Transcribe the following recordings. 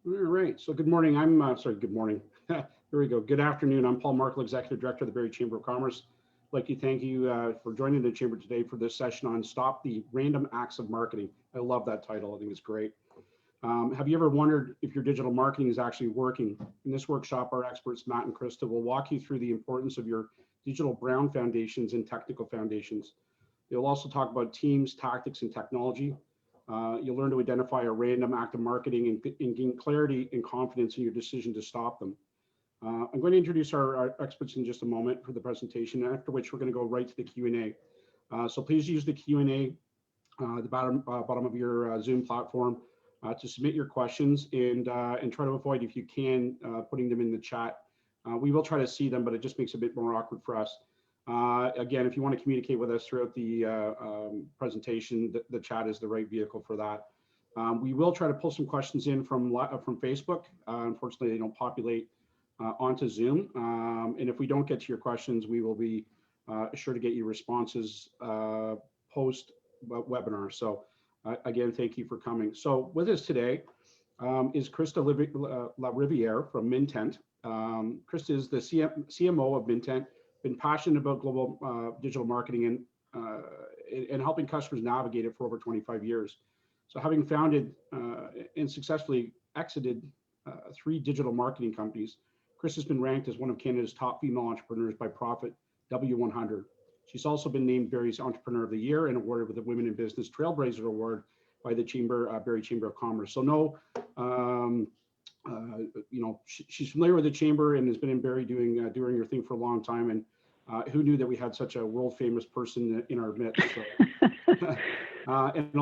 All right. So good morning. Good morning. Here we go. Good afternoon. I'm Paul Markle, Executive Director of the Barrie Chamber of Commerce. I'd like to thank you for joining the Chamber today for this session on Stop the Random Acts of Marketing. I love that title. I think it's great. Have you ever wondered if your digital marketing is actually working? In this workshop, our experts, Matt and Krista, will walk you through the importance of your digital brand foundations and technical foundations. They'll also talk about teams, tactics, and technology. You'll learn to identify a random act of marketing and gain clarity and confidence in your decision to stop them. I'm going to introduce our experts in just a moment for the presentation, after which we're going to go right to the Q&A. So please use the Q&A, the bottom of your Zoom platform to submit your questions and try to avoid, if you can, putting them in the chat. We will try to see them, but it just makes it a bit more awkward for us. Again, if you want to communicate with us throughout the presentation, the chat is the right vehicle for that. We will try to pull some questions in from Facebook. Unfortunately, they don't populate onto Zoom. And if we don't get to your questions, we will be sure to get you responses post webinar. So again, thank you for coming. So with us today is Krista Lariviere from Mintent. Krista is the CMO of Mintent. Been passionate about global digital marketing and helping customers navigate it for over 25 years. So having founded and successfully exited 3 digital marketing companies, Krista has been ranked as one of Canada's top female entrepreneurs by Profit W100. She's also been named Barrie's Entrepreneur of the Year and awarded with the Women in Business Trailblazer Award by the Barrie Chamber of Commerce. So she's familiar with the chamber and has been in Barrie doing her thing for a long time. And who knew that we had such a world famous person in our midst? So, and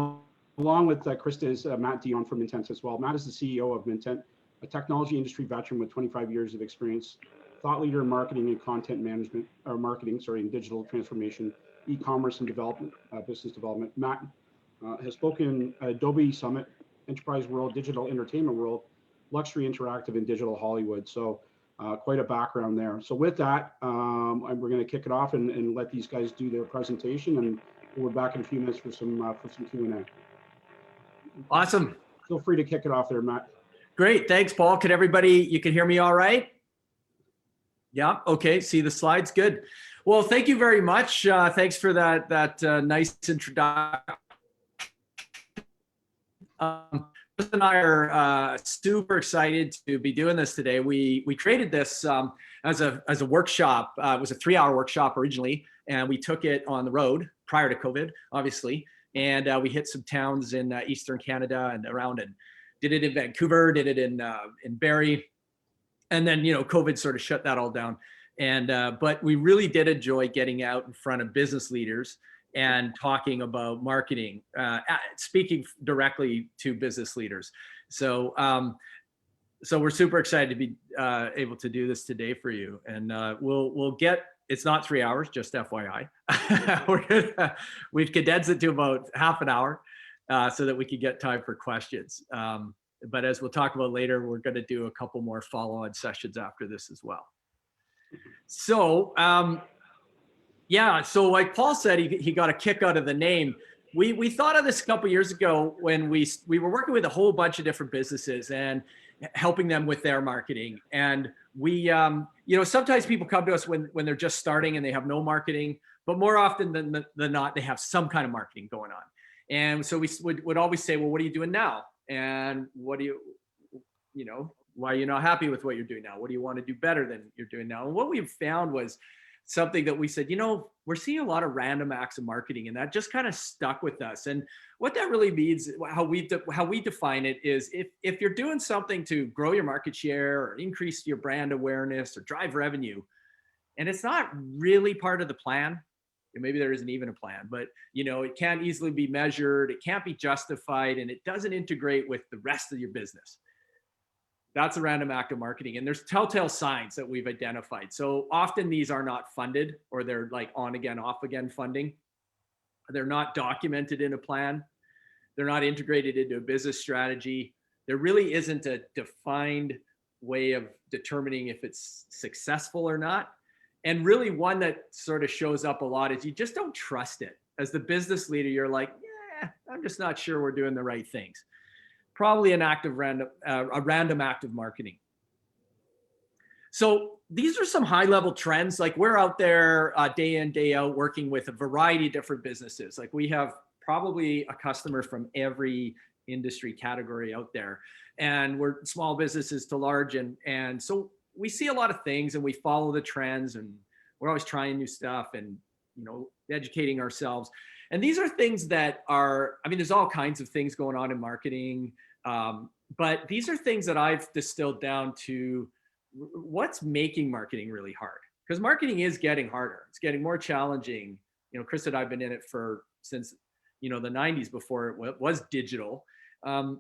along with Krista is Matt Dion from Mintent as well. Matt is the CEO of Mintent, a technology industry veteran with 25 years of experience, thought leader in marketing and content management, or marketing, sorry, in digital transformation, e-commerce and development, business development. Matt has spoken at Adobe Summit, Enterprise World, Digital Entertainment World, Luxury Interactive, and Digital Hollywood. So quite a background there. So with that, we're going to kick it off and let these guys do their presentation, and we're back in a few minutes for some Q&A. Awesome. Feel free to kick it off there, Matt. Great. Thanks, Paul. You can hear me all right? Yeah. Okay. See the slides. Good. Well, thank you very much. Thanks for that nice introduction. Chris and I are super excited to be doing this today. We created this as a workshop. It was a 3-hour workshop originally, and we took it on the road prior to COVID, obviously. And we hit some towns in Eastern Canada and around, and did it in Vancouver, did it in Barrie, and then COVID sort of shut that all down. And but we really did enjoy getting out in front of business leaders and talking about marketing, speaking directly to business leaders. So so we're super excited to be able to do this today for you. And we'll get, it's not 3 hours, just FYI. We've condensed it to about half an hour so that we can get time for questions. But as we'll talk about later, we're going to do a couple more follow-on sessions after this as well. So yeah, so like Paul said, he got a kick out of the name. We thought of this a couple years ago when we were working with a whole bunch of different businesses and helping them with their marketing. And we, sometimes people come to us when they're just starting and they have no marketing, but more often than not, they have some kind of marketing going on. And so we would always say, well, what are you doing now? And what do you, why are you not happy with what you're doing now? What do you want to do better than you're doing now? And what we found was something that we said, we're seeing a lot of random acts of marketing, and that just kind of stuck with us. And what that really means, how we define it is if you're doing something to grow your market share or increase your brand awareness or drive revenue, and it's not really part of the plan, and maybe there isn't even a plan, but it can't easily be measured, it can't be justified, and it doesn't integrate with the rest of your business. That's a random act of marketing. And there's telltale signs that we've identified. So often these are not funded, or they're like on again, off again funding. They're not documented in a plan. They're not integrated into a business strategy. There really isn't a defined way of determining if it's successful or not. And really one that sort of shows up a lot is you just don't trust it. As the business leader, you're like, yeah, I'm just not sure we're doing the right things. probably a random active marketing. So these are some high level trends. Like we're out there day in, day out working with a variety of different businesses. Like we have probably a customer from every industry category out there, and we're small businesses to large. And so we see a lot of things and we follow the trends, and we're always trying new stuff and, you know, educating ourselves. And these are things that are, I mean, there's all kinds of things going on in marketing. But these are things that I've distilled down to what's making marketing really hard, because marketing is getting harder. It's getting more challenging. You know, Krista and I've been in it since, you know, the 90s, before it was digital. And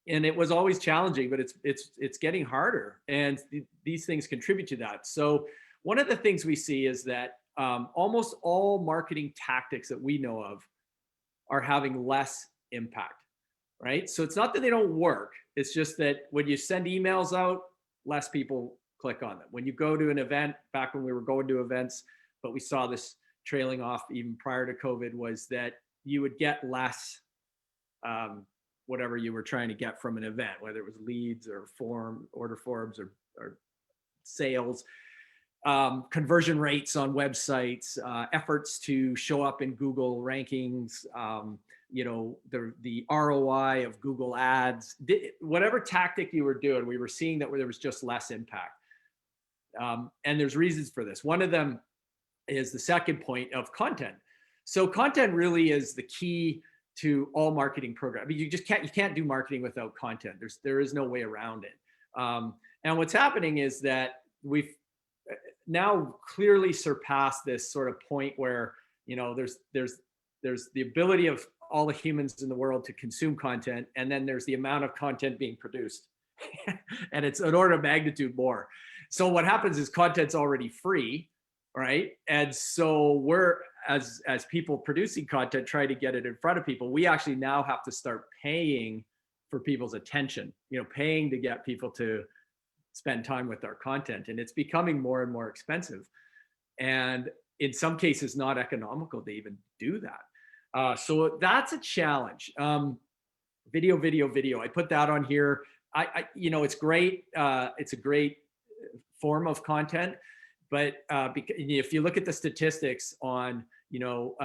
it was always challenging, but it's getting harder. And these things contribute to that. So one of the things we see is that almost all marketing tactics that we know of are having less impact, right? So it's not that they don't work. It's just that when you send emails out, less people click on them. When you go to an event, back when we were going to events, but we saw this trailing off even prior to COVID, was that you would get less whatever you were trying to get from an event, whether it was leads or order forms or sales, conversion rates on websites, efforts to show up in Google rankings, you know, the ROI of Google ads, whatever tactic you were doing, we were seeing that there was just less impact. And there's reasons for this. One of them is the second point of content. So content really is the key to all marketing programs. I mean, you can't do marketing without content. There is no way around it. And what's happening is that we've now clearly surpassed this sort of point where, you know, there's the ability of all the humans in the world to consume content, and then there's the amount of content being produced. And it's an order of magnitude more. So what happens is content's already free, right? And so we're, as people producing content, try to get it in front of people, we actually now have to start paying for people's attention, you know, paying to get people to spend time with our content. And it's becoming more and more expensive. And in some cases, not economical to even do that. So that's a challenge. Video. I put that on here. You know, it's great. It's a great form of content, but if you look at the statistics on, you know,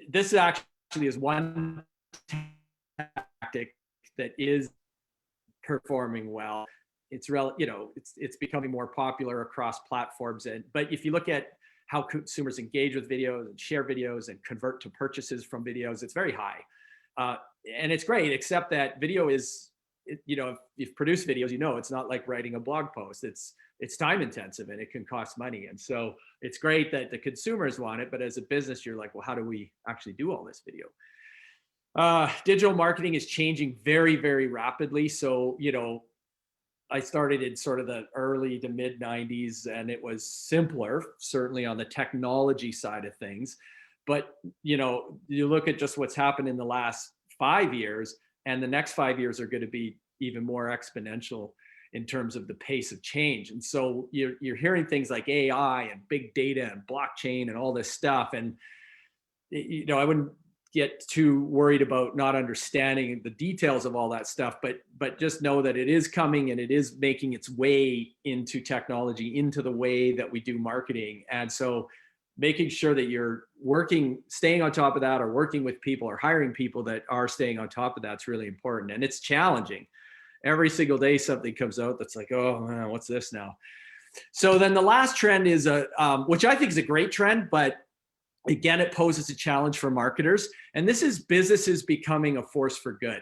this actually is one tactic that is performing well. It's you know, it's becoming more popular across platforms. But if you look at how consumers engage with videos and share videos and convert to purchases from videos, it's very high. And it's great, except that video is, you know, if you've produced videos, you know, it's not like writing a blog post. It's time intensive and it can cost money. And so it's great that the consumers want it, but as a business, you're like, well, how do we actually do all this video? Digital marketing is changing very, very rapidly. So, you know, I started in sort of the early to mid 90s, and it was simpler, certainly on the technology side of things. But, you know, you look at just what's happened in the last 5 years, and the next 5 years are going to be even more exponential in terms of the pace of change. And so you're hearing things like AI and big data and blockchain and all this stuff. And, you know, I wouldn't get too worried about not understanding the details of all that stuff, but just know that it is coming and it is making its way into technology, into the way that we do marketing. And so making sure that you're staying on top of that, or working with people or hiring people that are staying on top of that's really important. And it's challenging. Every single day something comes out that's like, oh man, what's this now? So then the last trend is which I think is a great trend, but again, it poses a challenge for marketers. And this is businesses becoming a force for good,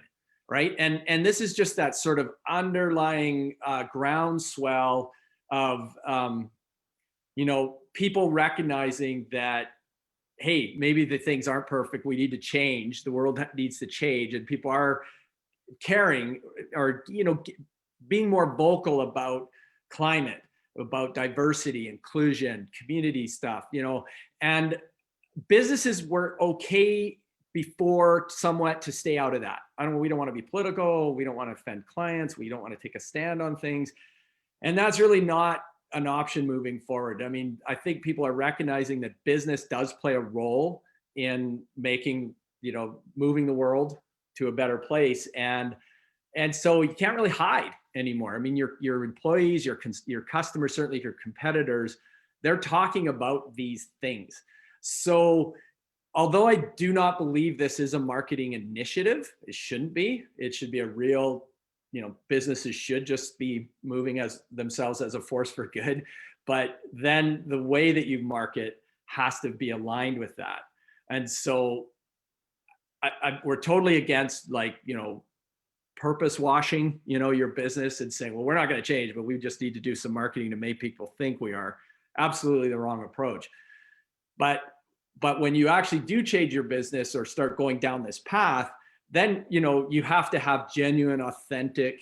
right? And this is just that sort of underlying groundswell of, you know, people recognizing that, hey, maybe the things aren't perfect. We need to change. The world needs to change. And people are caring, or, you know, being more vocal about climate, about diversity, inclusion, community stuff, you know. And businesses were okay before somewhat to stay out of that. We don't want to be political. We don't want to offend clients. We don't want to take a stand on things. And that's really not an option moving forward. I mean, I think people are recognizing that business does play a role in making, you know, moving the world to a better place. And And so you can't really hide anymore. I mean, your employees, your customers, certainly your competitors, they're talking about these things. So although I do not believe this is a marketing initiative, it shouldn't be. It should be a real, businesses should just be moving as themselves as a force for good. But then the way that you market has to be aligned with that. And so we're totally against purpose washing, your business and saying, well, we're not going to change, but we just need to do some marketing to make people think we are. Absolutely the wrong approach. But when you actually do change your business or start going down this path, then, you have to have genuine, authentic,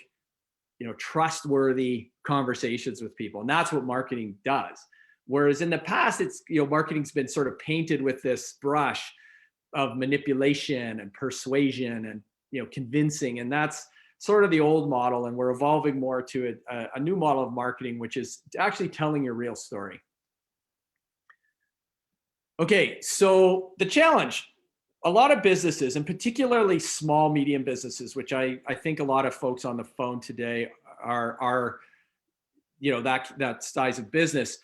trustworthy conversations with people. And that's what marketing does. Whereas in the past, it's, marketing's been sort of painted with this brush of manipulation and persuasion and, convincing. And that's sort of the old model. And we're evolving more to a new model of marketing, which is actually telling your real story. Okay, so the challenge, a lot of businesses, and particularly small, medium businesses, which I think a lot of folks on the phone today are that size of business.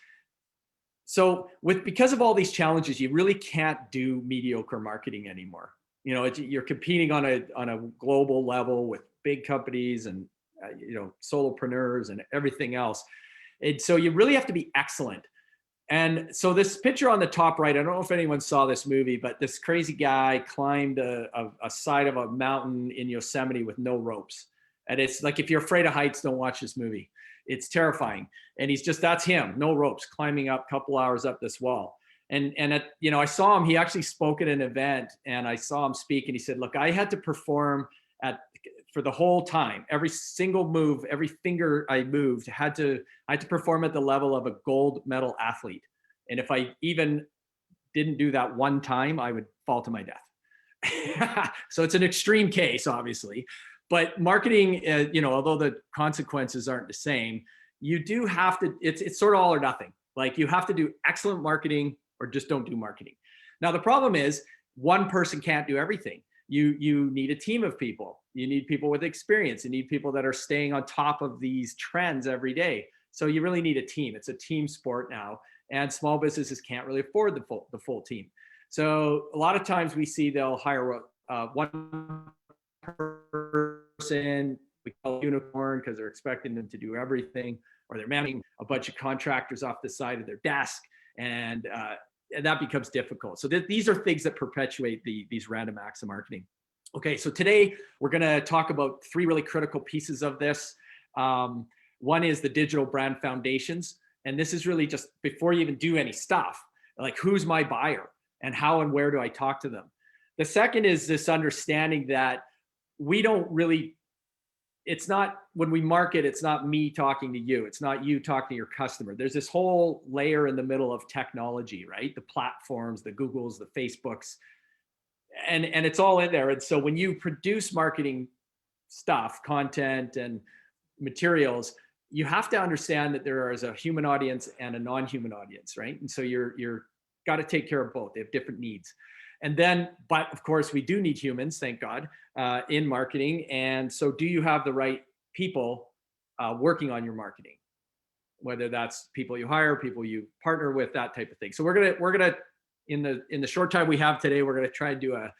So because of all these challenges, you really can't do mediocre marketing anymore. You're competing on a global level with big companies and solopreneurs and everything else. And so you really have to be excellent. And so this picture on the top right, I don't know if anyone saw this movie, but this crazy guy climbed a side of a mountain in Yosemite with no ropes. And it's like, if you're afraid of heights, don't watch this movie. It's terrifying. And that's him, no ropes, climbing up a couple hours up this wall. And I saw him, he actually spoke at an event, and I saw him speak, and he said, look, I had to perform for the whole time, every single move, every finger I moved, I had to perform at the level of a gold medal athlete. And if I even didn't do that one time, I would fall to my death. So it's an extreme case, obviously, but marketing, although the consequences aren't the same, you do have to, it's sort of all or nothing. Like, you have to do excellent marketing or just don't do marketing. Now, the problem is one person can't do everything. You need a team of people. You need people with experience. You need people that are staying on top of these trends every day. So you really need a team. It's a team sport now, and small businesses can't really afford the full team. So a lot of times we see they'll hire one person, we call it unicorn, because they're expecting them to do everything, or they're managing a bunch of contractors off the side of their desk, and that becomes difficult. So these are things that perpetuate these random acts of marketing. Okay, so today we're going to talk about 3 really critical pieces of this. One is the digital brand foundations, and this is really just before you even do any stuff, like, who's my buyer and how and where do I talk to them? The second is this understanding that we don't really, it's not, when we market, it's not me talking to you. It's not you talking to your customer. There's this whole layer in the middle of technology, right? The platforms, the Googles, the Facebooks, and it's all in there. And so when you produce marketing stuff, content and materials, you have to understand that there is a human audience and a non-human audience, right? And so you're got to take care of both. They have different needs. And then, but of course, we do need humans, thank God, in marketing. And so do you have the right people working on your marketing? Whether that's people you hire, people you partner with, that type of thing. So we're gonna in the short time we have today, we're gonna try and do a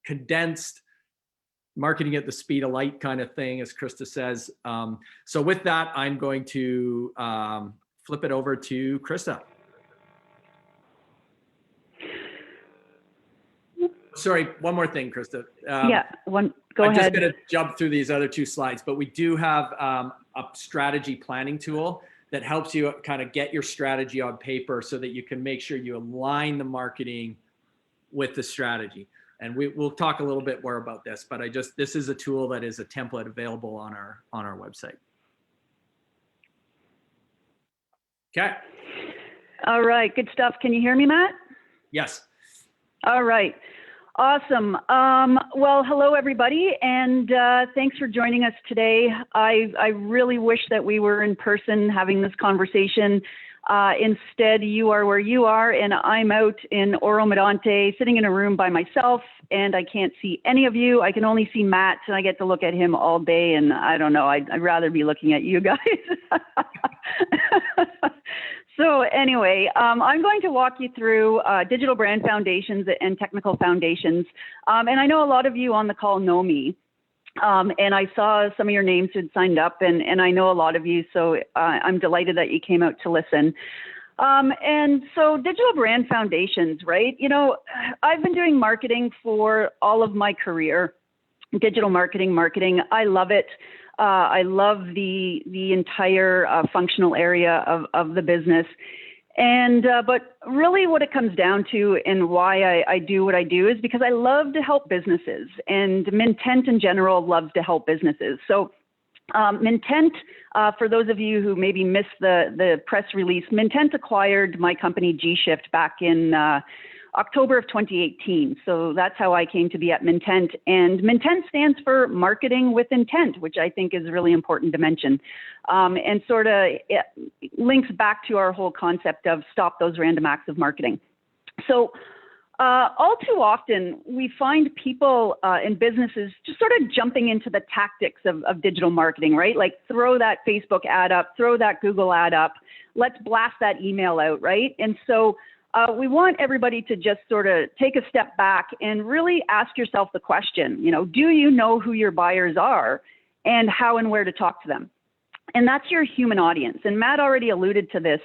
condensed marketing at the speed of light kind of thing, as Krista says. So with that, I'm going to flip it over to Krista. Sorry, one more thing, Krista. Go ahead. I'm just going to jump through these other 2 slides, but we do have a strategy planning tool that helps you kind of get your strategy on paper so that you can make sure you align the marketing with the strategy. And we'll talk a little bit more about this, but this is a tool that is a template available on our website. Okay. All right, good stuff. Can you hear me, Matt? Yes. All right. Awesome. Well, hello, everybody, and thanks for joining us today. I really wish that we were in person having this conversation. Instead, you are where you are, and I'm out in Oro Medonte, sitting in a room by myself, and I can't see any of you. I can only see Matt, and I get to look at him all day, and I don't know, I'd rather be looking at you guys. So anyway, I'm going to walk you through digital brand foundations and technical foundations. And I know a lot of you on the call know me. And I saw some of your names who'd signed up, and I know a lot of you, so I'm delighted that you came out to listen. And so digital brand foundations, right? You know, I've been doing marketing for all of my career, digital marketing. I love it. I love the entire functional area of the business. And, but really what it comes down to and why I do what I do is because I love to help businesses, and Mintent in general loves to help businesses. So Mintent, for those of you who maybe missed the press release, Mintent acquired my company G-Shift back in October of 2018. So that's how I came to be at Mintent. And Mintent stands for Marketing with Intent, which I think is really important to mention. And sort of links back to our whole concept of stop those random acts of marketing. So all too often, we find people in businesses just sort of jumping into the tactics of digital marketing, right? Like throw that Facebook ad up, throw that Google ad up, let's blast that email out, right? And so we want everybody to just sort of take a step back and really ask yourself the question, you know, do you know who your buyers are and how and where to talk to them? And that's your human audience. And Matt already alluded to this,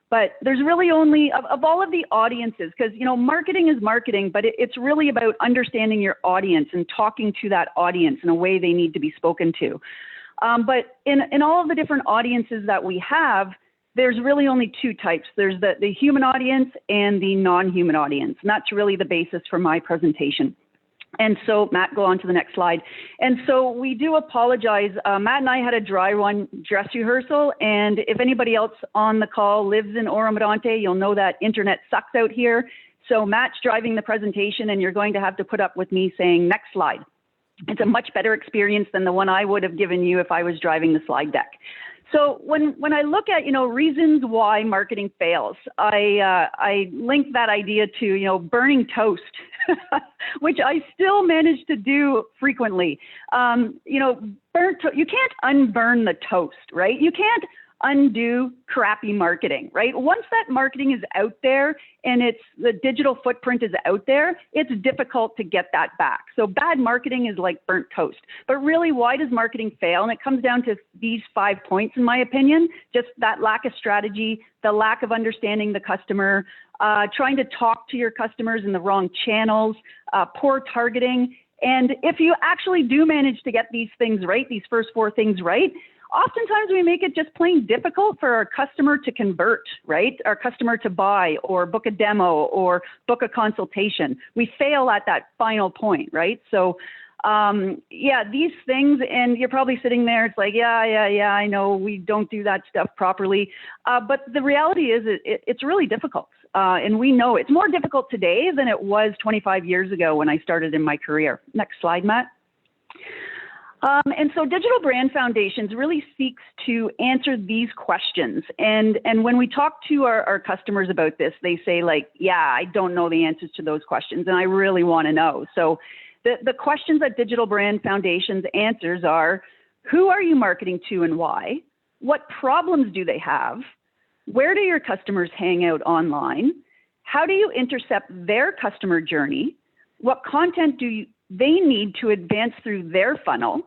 but there's really only, of all of the audiences, because, you know, marketing is marketing, but it's really about understanding your audience and talking to that audience in a way they need to be spoken to. But in all of the different audiences that we have, there's really only two types. There's the human audience and the non-human audience. And that's really the basis for my presentation. And so, Matt, go on to the next slide. And so we do apologize. Matt and I had a dry run dress rehearsal. And if anybody else on the call lives in Oro Medonte, you'll know that internet sucks out here. So Matt's driving the presentation, and you're going to have to put up with me saying, next slide. It's a much better experience than the one I would have given you if I was driving the slide deck. So when I look at, you know, reasons why marketing fails, I link that idea to, you know, burning toast, which I still manage to do frequently. You know, you can't unburn the toast, right? You can't undo crappy marketing, right? Once that marketing is out there and the digital footprint is out there, it's difficult to get that back. So bad marketing is like burnt toast. But really, why does marketing fail? And it comes down to these 5 points, in my opinion: just that lack of strategy, the lack of understanding the customer, trying to talk to your customers in the wrong channels, poor targeting. And if you actually do manage to get these things right, these first 4 things right, oftentimes we make it just plain difficult for our customer to convert, right? Our customer to buy or book a demo or book a consultation. We fail at that final point, right? So yeah, these things, and you're probably sitting there, it's like, yeah, I know we don't do that stuff properly. But the reality is it's really difficult. And we know it's more difficult today than it was 25 years ago when I started in my career. Next slide, Matt. And so Digital Brand Foundations really seeks to answer these questions. And when we talk to our customers about this, they say like, yeah, I don't know the answers to those questions, and I really want to know. So the questions that Digital Brand Foundations answers are: who are you marketing to and why? What problems do they have? Where do your customers hang out online? How do you intercept their customer journey? What content do they need to advance through their funnel?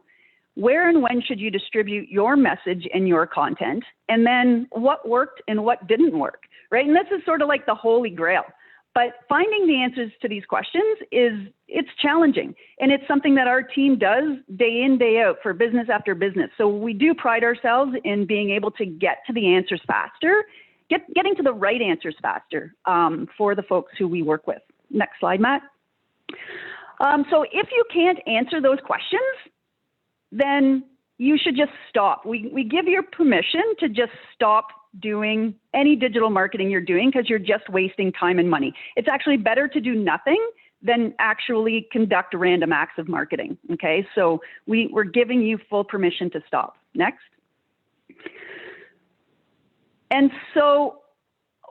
Where and when should you distribute your message and your content? And then what worked and what didn't work, right? And this is sort of like the Holy Grail. But finding the answers to these questions it's challenging. And it's something that our team does day in, day out for business after business. So we do pride ourselves in being able to get to the answers faster, getting to the right answers faster for the folks who we work with. Next slide, Matt. So if you can't answer those questions, then you should just stop. We give you permission to just stop doing any digital marketing you're doing because you're just wasting time and money. It's actually better to do nothing than actually conduct random acts of marketing, okay? So we're giving you full permission to stop. Next. And so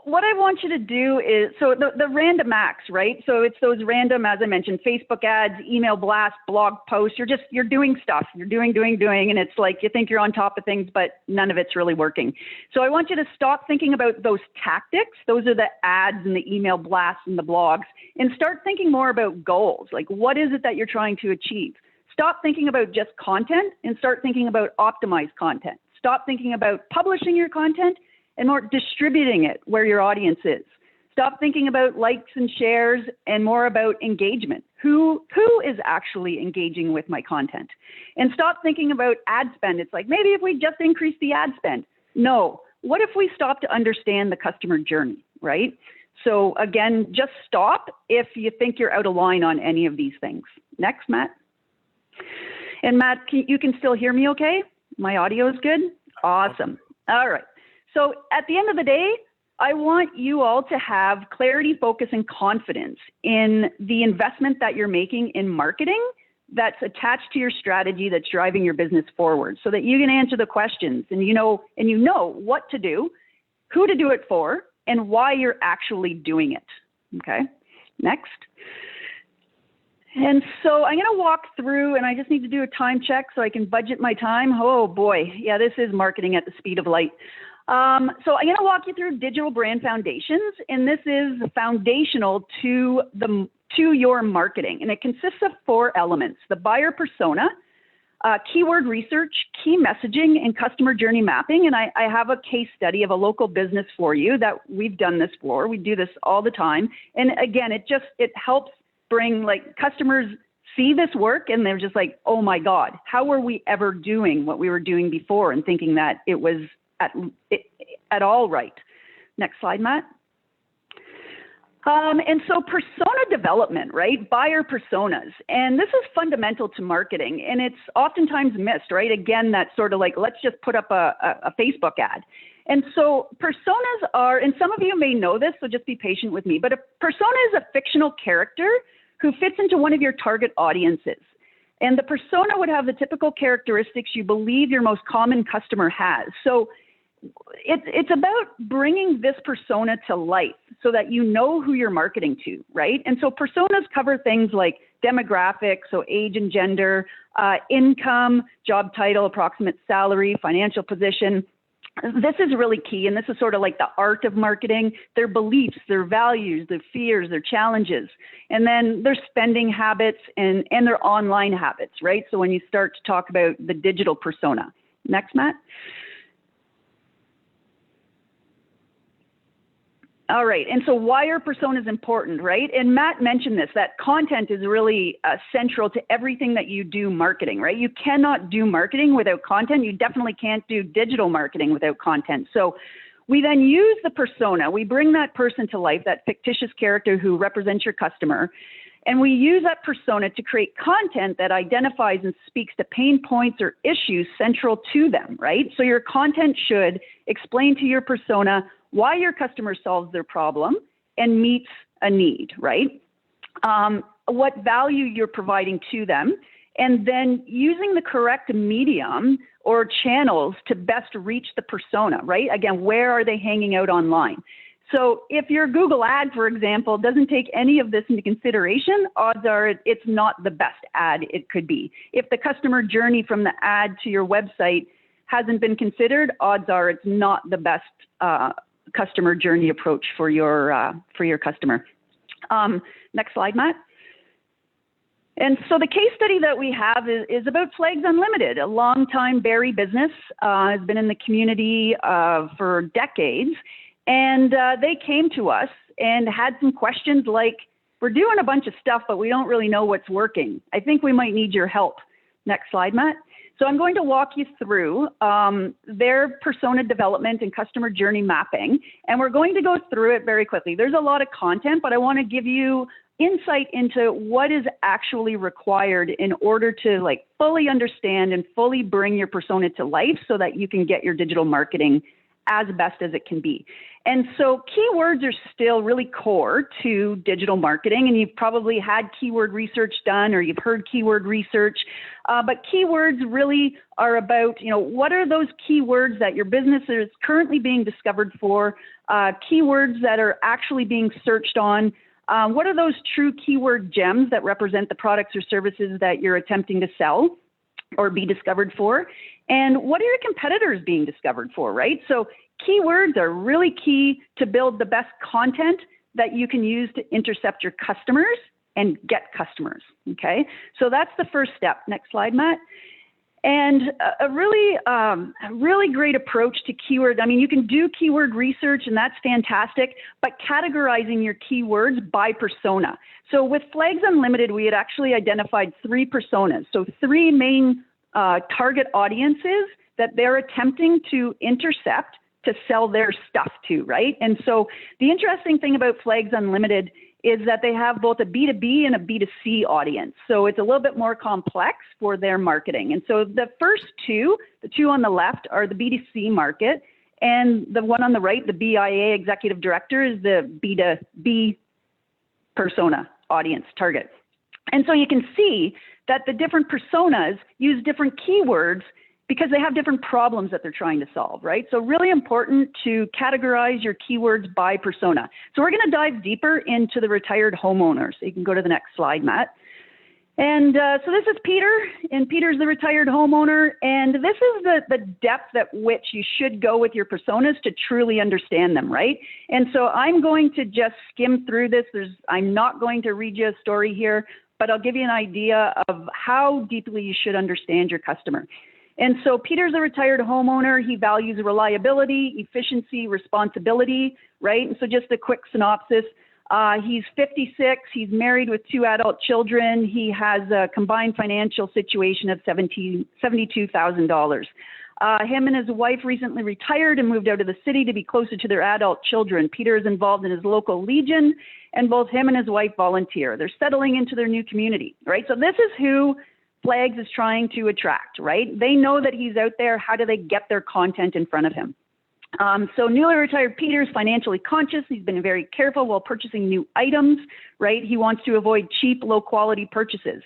what I want you to do is, so the random acts, right? So it's those random, as I mentioned, Facebook ads, email blasts, blog posts. You're doing stuff. You're doing, and it's like you think you're on top of things, but none of it's really working. So I want you to stop thinking about those tactics. Those are the ads and the email blasts and the blogs, and start thinking more about goals. Like, what is it that you're trying to achieve? Stop thinking about just content and start thinking about optimized content. Stop thinking about publishing your content and more distributing it where your audience is. Stop thinking about likes and shares and more about engagement. Who is actually engaging with my content? And stop thinking about ad spend. It's like, maybe if we just increase the ad spend. No, what if we stop to understand the customer journey, right? So again, just stop if you think you're out of line on any of these things. Next, Matt. And Matt, you can still hear me okay? My audio is good? Awesome. All right. So at the end of the day, I want you all to have clarity, focus, and confidence in the investment that you're making in marketing that's attached to your strategy that's driving your business forward, so that you can answer the questions and you know what to do, who to do it for, and why you're actually doing it. Okay, next. And so I'm going to walk through, and I just need to do a time check so I can budget my time. Oh boy, yeah, this is marketing at the speed of light. So I'm going to walk you through digital brand foundations, and this is foundational to your marketing, and it consists of 4 elements: the buyer persona, keyword research, key messaging, and customer journey mapping. And I have a case study of a local business for you that we've done this for. We do this all the time, and again, it helps bring, like, customers see this work and they're just like, oh my God, how were we ever doing what we were doing before and thinking that it was at all right. Next slide, Matt. And so persona development, right? Buyer personas. And this is fundamental to marketing, and it's oftentimes missed, right? Again, that's sort of like, let's just put up a Facebook ad. And so personas are, and some of you may know this, so just be patient with me, but a persona is a fictional character who fits into one of your target audiences. And the persona would have the typical characteristics you believe your most common customer has. So it's about bringing this persona to life so that you know who you're marketing to, right? And so personas cover things like demographics, so age and gender, income, job title, approximate salary, financial position. This is really key, and this is sort of like the art of marketing: their beliefs, their values, their fears, their challenges, and then their spending habits and their online habits, right? So when you start to talk about the digital persona. Next, Matt. All right, and so why are personas important, right? And Matt mentioned this, that content is really central to everything that you do marketing, right? You cannot do marketing without content. You definitely can't do digital marketing without content. So we then use the persona. We bring that person to life, that fictitious character who represents your customer, and we use that persona to create content that identifies and speaks to pain points or issues central to them, right? So your content should explain to your persona why your customer solves their problem and meets a need, right? What value you're providing to them, and then using the correct medium or channels to best reach the persona, right? Again, where are they hanging out online? So if your Google ad, for example, doesn't take any of this into consideration, odds are it's not the best ad it could be. If the customer journey from the ad to your website hasn't been considered, odds are it's not the best customer journey approach for your customer. Next slide, Matt. And so the case study that we have is about Flags Unlimited, a longtime Barrie business, has been in the community for decades. And they came to us and had some questions like, we're doing a bunch of stuff, but we don't really know what's working. I think we might need your help. Next slide, Matt. So I'm going to walk you through their persona development and customer journey mapping, and we're going to go through it very quickly. There's a lot of content, but I want to give you insight into what is actually required in order to like fully understand and fully bring your persona to life so that you can get your digital marketing as best as it can be. And so keywords are still really core to digital marketing, and you've probably had keyword research done or you've heard keyword research, but keywords really are about, what are those keywords that your business is currently being discovered for, keywords that are actually being searched on. What are those true keyword gems that represent the products or services that you're attempting to sell or be discovered for? And what are your competitors being discovered for, right? So keywords are really key to build the best content that you can use to intercept your customers and get customers, okay? So that's the first step. Next slide, Matt. And a really great approach to keyword. I mean, you can do keyword research and that's fantastic, but categorizing your keywords by persona. So with Flags Unlimited, we had actually identified 3 personas. So 3 main target audiences that they're attempting to intercept to sell their stuff to, right? And so the interesting thing about Flags Unlimited is that they have both a B2B and a B2C audience. So it's a little bit more complex for their marketing. And so the first 2, the 2 on the left, are the B2C market, and the one on the right, the BIA executive director, is the B2B persona audience target. And so you can see that the different personas use different keywords because they have different problems that they're trying to solve, right? So really important to categorize your keywords by persona. So we're gonna dive deeper into the retired homeowner. So you can go to the next slide, Matt. And so this is Peter, and Peter's the retired homeowner. And this is the depth at which you should go with your personas to truly understand them, right? And so I'm going to just skim through this. I'm not going to read you a story here, but I'll give you an idea of how deeply you should understand your customer. And so Peter's a retired homeowner. He values reliability, efficiency, responsibility, right? And so just a quick synopsis. He's 56. He's married with 2 adult children. He has a combined financial situation of $72,000. Him and his wife recently retired and moved out of the city to be closer to their adult children. Peter is involved in his local Legion, and both him and his wife volunteer. They're settling into their new community, right? So this is who Flags is trying to attract, right? They know that he's out there. How do they get their content in front of him? So newly retired Peter is financially conscious. He's been very careful while purchasing new items, right? He wants to avoid cheap, low quality purchases.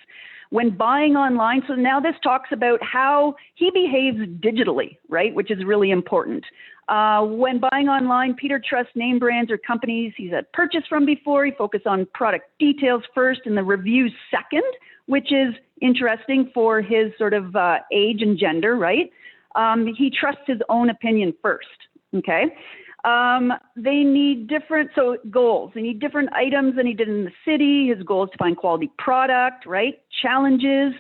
When buying online, so now this talks about how he behaves digitally, right? Which is really important. When buying online, Peter trusts name brands or companies he's had purchased from before. He focuses on product details first and the reviews second, which is interesting for his sort of age and gender, right? He trusts his own opinion first, okay? They need different, so goals. They need different items than he did in the city. His goal is to find quality product, right? Challenges.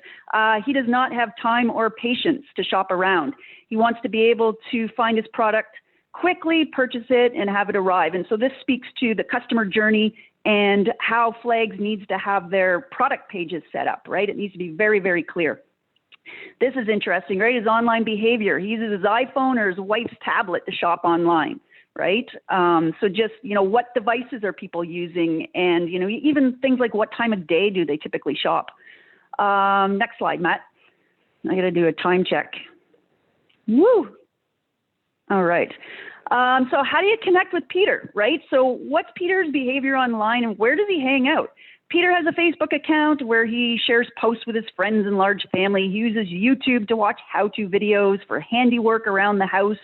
He does not have time or patience to shop around. He wants to be able to find his product quickly, purchase it, and have it arrive. And so this speaks to the customer journey and how Flags needs to have their product pages set up, right? It needs to be very, very clear. This is interesting, right? His online behavior. He uses his iPhone or his wife's tablet to shop online, right? So just, what devices are people using? And, even things like what time of day do they typically shop? Next slide, Matt. I got to do a time check. Woo! All right. So how do you connect with Peter, right? So what's Peter's behavior online and where does he hang out? Peter has a Facebook account where he shares posts with his friends and large family. He uses YouTube to watch how-to videos for handiwork around the house.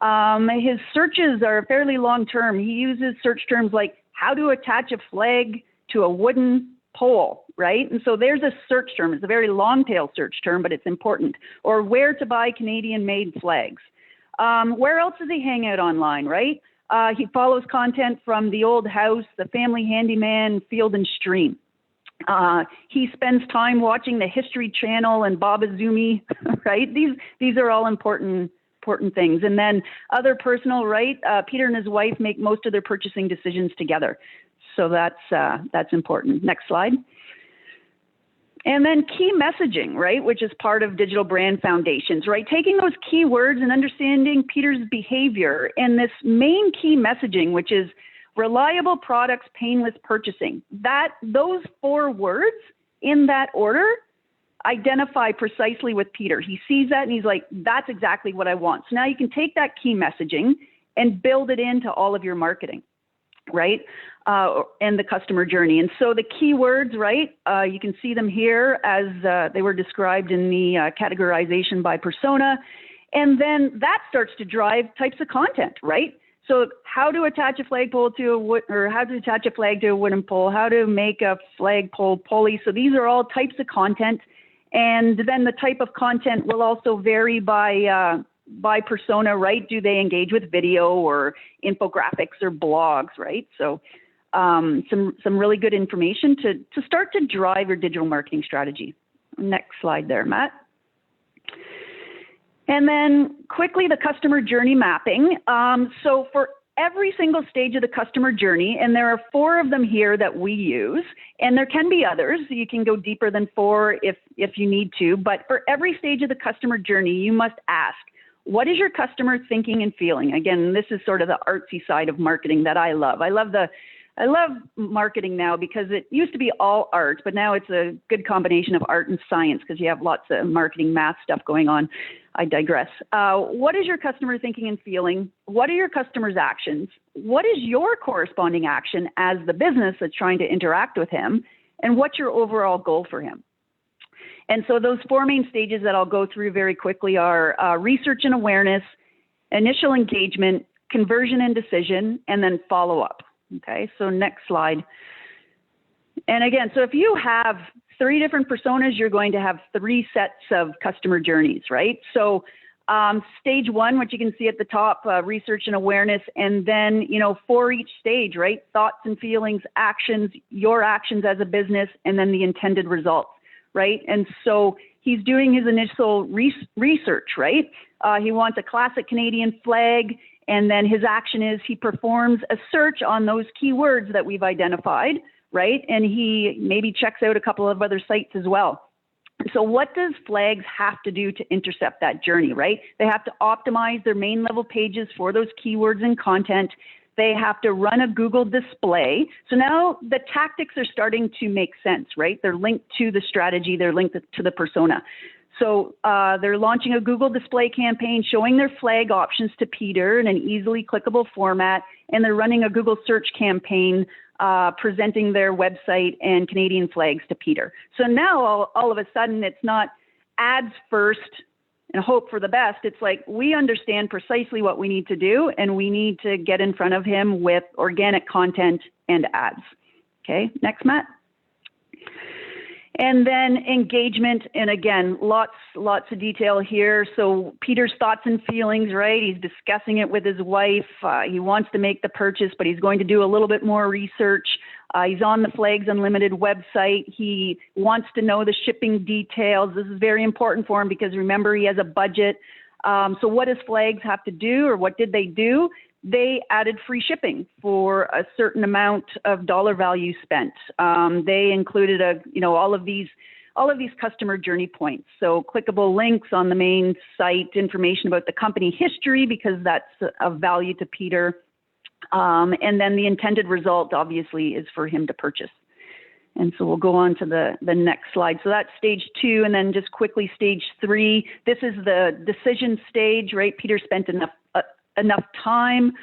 His searches are fairly long-term. He uses search terms like how to attach a flag to a wooden pole, right? And so there's a search term. It's a very long-tail search term, but it's important. Or where to buy Canadian-made flags. Where else does he hang out online, right? He follows content from The Old House, The Family Handyman, Field and Stream. He spends time watching the History Channel and Baba Zoomy, right? These are all important things. And then other personal, right? Peter and his wife make most of their purchasing decisions together. So that's important. Next slide. And then key messaging, right, which is part of digital brand foundations, right? Taking those keywords and understanding Peter's behavior and this main key messaging, which is reliable products, painless purchasing. Those 4 words in that order identify precisely with Peter. He sees that and he's like, that's exactly what I want. So now you can take that key messaging and build it into all of your marketing, right? And the customer journey. And so the keywords, right, you can see them here as they were described in the categorization by persona. And then that starts to drive types of content, right? So how to attach a flagpole to a wood, or how to attach a flag to a wooden pole, how to make a flagpole pulley. So these are all types of content. And then the type of content will also vary by persona, right? Do they engage with video or infographics or blogs, right? So some really good information to start to drive your digital marketing strategy. Next slide there, Matt. And then quickly, the customer journey mapping. So for every single stage of the customer journey, and there are 4 of them here that we use, and there can be others. You can go deeper than 4 if you need to, but for every stage of the customer journey, you must ask, what is your customer thinking and feeling? Again, this is sort of the artsy side of marketing that I love. I love marketing now because it used to be all art, but now it's a good combination of art and science because you have lots of marketing math stuff going on. I digress. What is your customer thinking and feeling? What are your customers' actions? What is your corresponding action as the business that's trying to interact with him? And what's your overall goal for him? And so those 4 main stages that I'll go through very quickly are research and awareness, initial engagement, conversion and decision, and then follow-up. Okay, so next slide. And again, so if you have 3 different personas, you're going to have 3 sets of customer journeys, right? So stage 1, which you can see at the top, research and awareness, and then, for each stage, right? Thoughts and feelings, actions, your actions as a business, and then the intended results, right? And so he's doing his initial research, right? He wants a classic Canadian flag. And then his action is he performs a search on those keywords that we've identified, right? And he maybe checks out a couple of other sites as well. So what does flags have to do to intercept that journey, right? They have to optimize their main level pages for those keywords and content. They have to run a Google display. So now the tactics are starting to make sense, right? They're linked to the strategy. They're linked to the persona. So they're launching a Google display campaign showing their flag options to Peter in an easily clickable format, and they're running a Google search campaign presenting their website and Canadian flags to Peter. So now all of a sudden it's not ads first and hope for the best. It's like we understand precisely what we need to do, and we need to get in front of him with organic content and ads. Okay, next, Matt. And then engagement, and again, lots of detail here. So Peter's thoughts and feelings, right? He's discussing it with his wife. He wants to make the purchase, but he's going to do a little bit more research. He's on the Flags Unlimited website. He wants to know the shipping details. This is very important for him because remember, he has a budget. So what does Flags have to do, or what did they do? They added free shipping for a certain amount of dollar value spent. They included all of these customer journey points. So clickable links on the main site, information about the company history, because that's of value to Peter. And then the intended result, obviously, is for him to purchase. And so we'll go on to the next slide. So that's stage 2, and then just quickly stage 3. This is the decision stage, right? Peter spent enough time.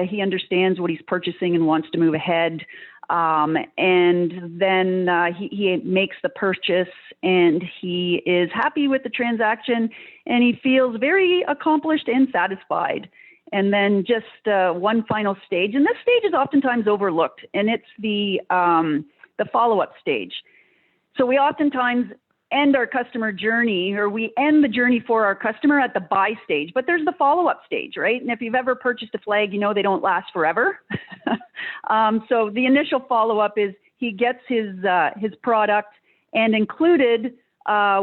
He understands what he's purchasing and wants to move ahead. And then he makes the purchase, and he is happy with the transaction, and he feels very accomplished and satisfied. And then just one final stage, and this stage is oftentimes overlooked, and it's the follow-up stage. So we oftentimes end our customer journey, or we end the journey for our customer at the buy stage, but there's the follow-up stage, right? And if you've ever purchased a flag, you know they don't last forever. So the initial follow-up is he gets his product, and included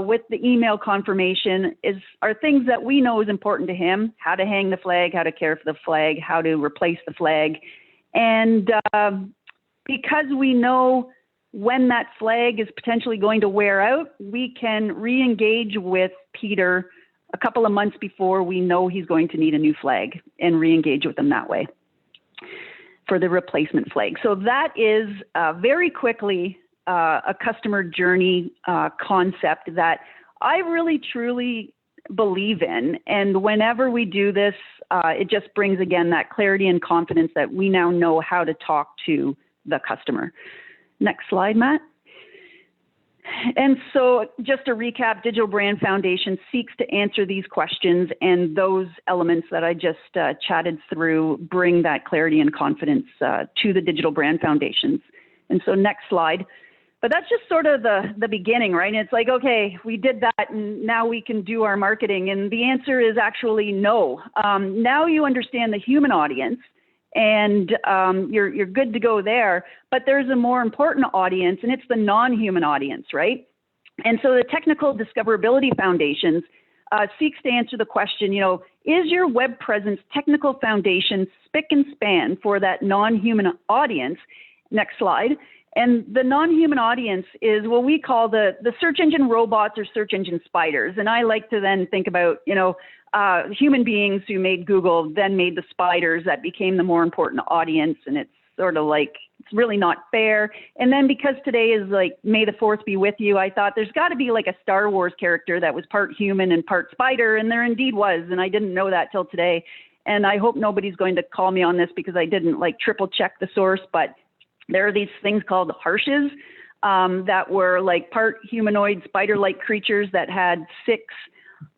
with the email confirmation are things that we know is important to him: how to hang the flag, how to care for the flag, how to replace the flag. And because we know when that flag is potentially going to wear out, we can re-engage with Peter a couple of months before we know he's going to need a new flag, and re-engage with him that way for the replacement flag. So that is very quickly a customer journey concept that I really truly believe in. And whenever we do this, it just brings, again, that clarity and confidence that we now know how to talk to the customer. Next slide, Matt. And so just to recap, Digital Brand Foundation seeks to answer these questions, and those elements that I just chatted through bring that clarity and confidence to the Digital Brand Foundations. And so next slide. But that's just sort of the beginning, right? And it's like, okay, we did that and now we can do our marketing. And the answer is actually no. Now you understand the human audience, and you're good to go there. But there's a more important audience, and it's the non-human audience, right? And so the Technical Discoverability Foundations seeks to answer the question, is your web presence technical foundation spick and span for that non-human audience? Next slide. And the non-human audience is what we call the search engine robots or search engine spiders. And I like to then think about, human beings who made Google, then made the spiders that became the more important audience. And it's sort of like, it's really not fair. And then because today is like, May the 4th be with you, I thought there's got to be like a Star Wars character that was part human and part spider. And there indeed was. And I didn't know that till today. And I hope nobody's going to call me on this because I didn't like triple check the source, but there are these things called harshes that were like part humanoid spider-like creatures that had 6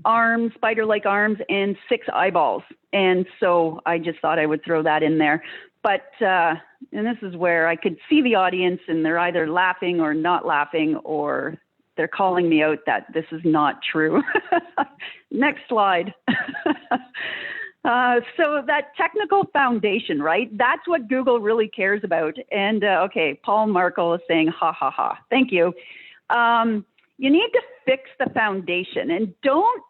arms, spider-like arms, and 6 eyeballs. And so I just thought I would throw that in there. But, and this is where I could see the audience and they're either laughing or not laughing, or they're calling me out that this is not true. Next slide. So that technical foundation, right? That's what Google really cares about. And okay, Paul Markle is saying, ha, ha, ha. Thank you. You need to fix the foundation, and don't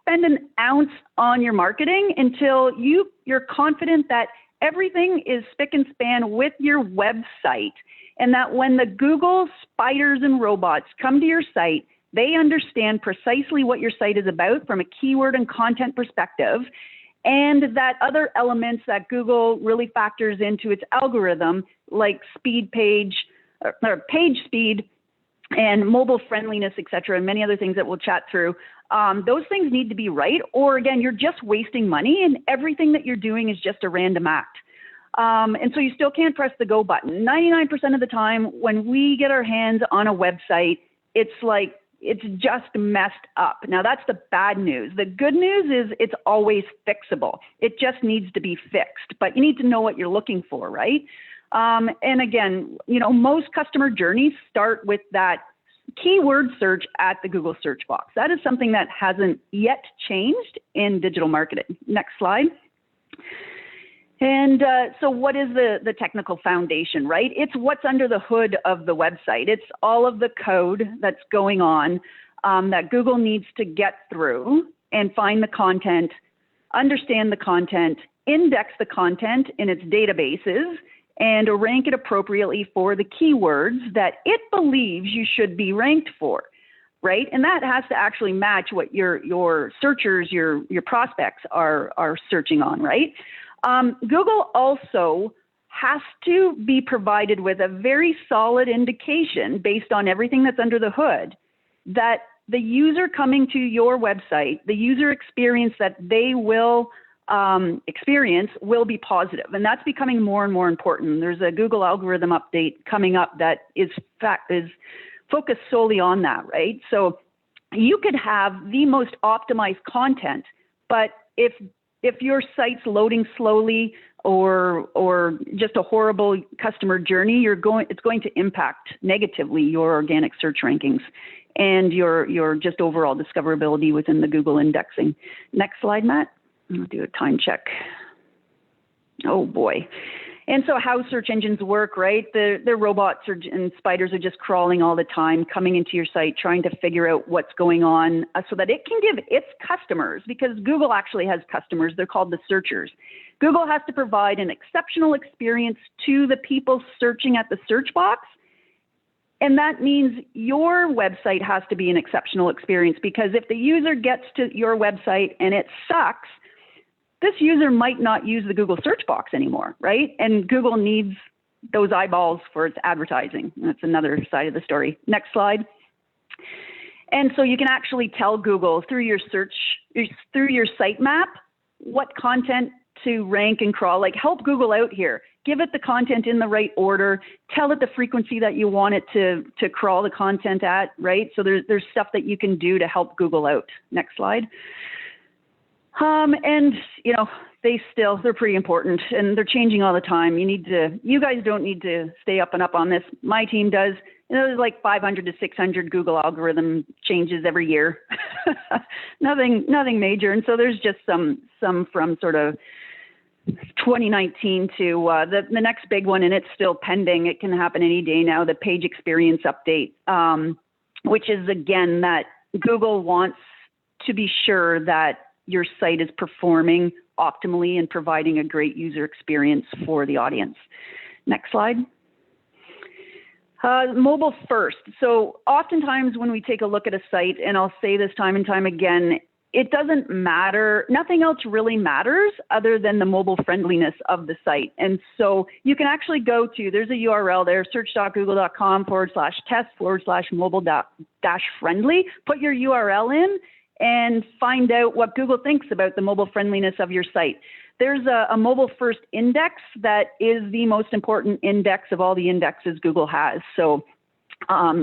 spend an ounce on your marketing until you're confident that everything is spick and span with your website, and that when the Google spiders and robots come to your site, they understand precisely what your site is about from a keyword and content perspective, and that other elements that Google really factors into its algorithm, like speed page or page speed and mobile friendliness, et cetera, and many other things that we'll chat through. Those things need to be right, or again, you're just wasting money and everything that you're doing is just a random act. And so you still can't press the go button. 99% of the time when we get our hands on a website, it's like, it's just messed up. Now that's the bad news. The good news is it's always fixable. It just needs to be fixed, but you need to know what you're looking for, right? And again, most customer journeys start with that keyword search at the Google search box. That is something that hasn't yet changed in digital marketing. Next slide. And so what is the technical foundation, right? It's what's under the hood of the website. It's all of the code that's going on that Google needs to get through and find the content, understand the content, index the content in its databases, and rank it appropriately for the keywords that it believes you should be ranked for, right? And that has to actually match what your searchers, your prospects are searching on, right? Google also has to be provided with a very solid indication based on everything that's under the hood that the user coming to your website, the user experience that they will experience will be positive. And that's becoming more and more important. There's a Google algorithm update coming up that is focused solely on that, right? So you could have the most optimized content, but if your site's loading slowly or just a horrible customer journey, it's going to impact negatively your organic search rankings and your just overall discoverability within the Google indexing. Next slide, Matt. I'll do a time check. Oh boy. And so how search engines work, right? The robots and spiders are just crawling all the time, coming into your site, trying to figure out what's going on so that it can give its customers, because Google actually has customers, they're called the searchers. Google has to provide an exceptional experience to the people searching at the search box. And that means your website has to be an exceptional experience, because if the user gets to your website and it sucks, this user might not use the Google search box anymore, right? And Google needs those eyeballs for its advertising. That's another side of the story. Next slide. And so you can actually tell Google through your search, through your sitemap, what content to rank and crawl. Like, help Google out here. Give it the content in the right order. Tell it the frequency that you want it to crawl the content at, right? So there's stuff that you can do to help Google out. Next slide. And, you know, they're pretty important and they're changing all the time. You guys don't need to stay up and up on this. My team does. You know, there's like 500 to 600 Google algorithm changes every year. nothing major. And so there's just some from sort of 2019 to the next big one, and it's still pending. It can happen any day now, the page experience update, which is, again, that Google wants to be sure that your site is performing optimally and providing a great user experience for the audience. Next slide. Mobile first. So oftentimes when we take a look at a site, and I'll say this time and time again, it doesn't matter. Nothing else really matters other than the mobile friendliness of the site. And so you can actually go to, there's a URL there, search.google.com/test/mobile-friendly. Put your URL in and find out what Google thinks about the mobile friendliness of your site. There's a mobile first index that is the most important index of all the indexes Google has. So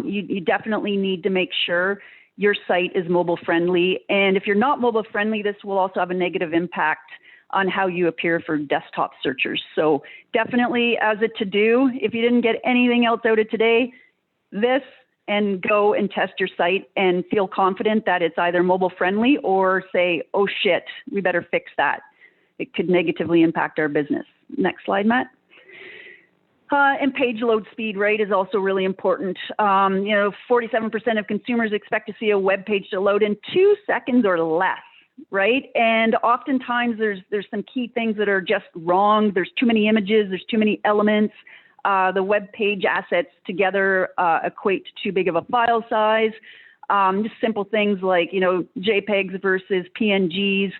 you definitely need to make sure your site is mobile friendly. And if you're not mobile friendly, this will also have a negative impact on how you appear for desktop searchers. So definitely as a to-do, if you didn't get anything else out of today, this, and go and test your site and feel confident that it's either mobile friendly or say, oh shit, we better fix that. It could negatively impact our business. Next slide, Matt. And page load speed, right, is also really important. You know, 47% of consumers expect to see a web page to load in 2 seconds or less, right? And oftentimes there's some key things that are just wrong. There's too many images, there's too many elements. The web page assets together equate to too big of a file size. Just simple things like, you know, JPEGs versus PNGs.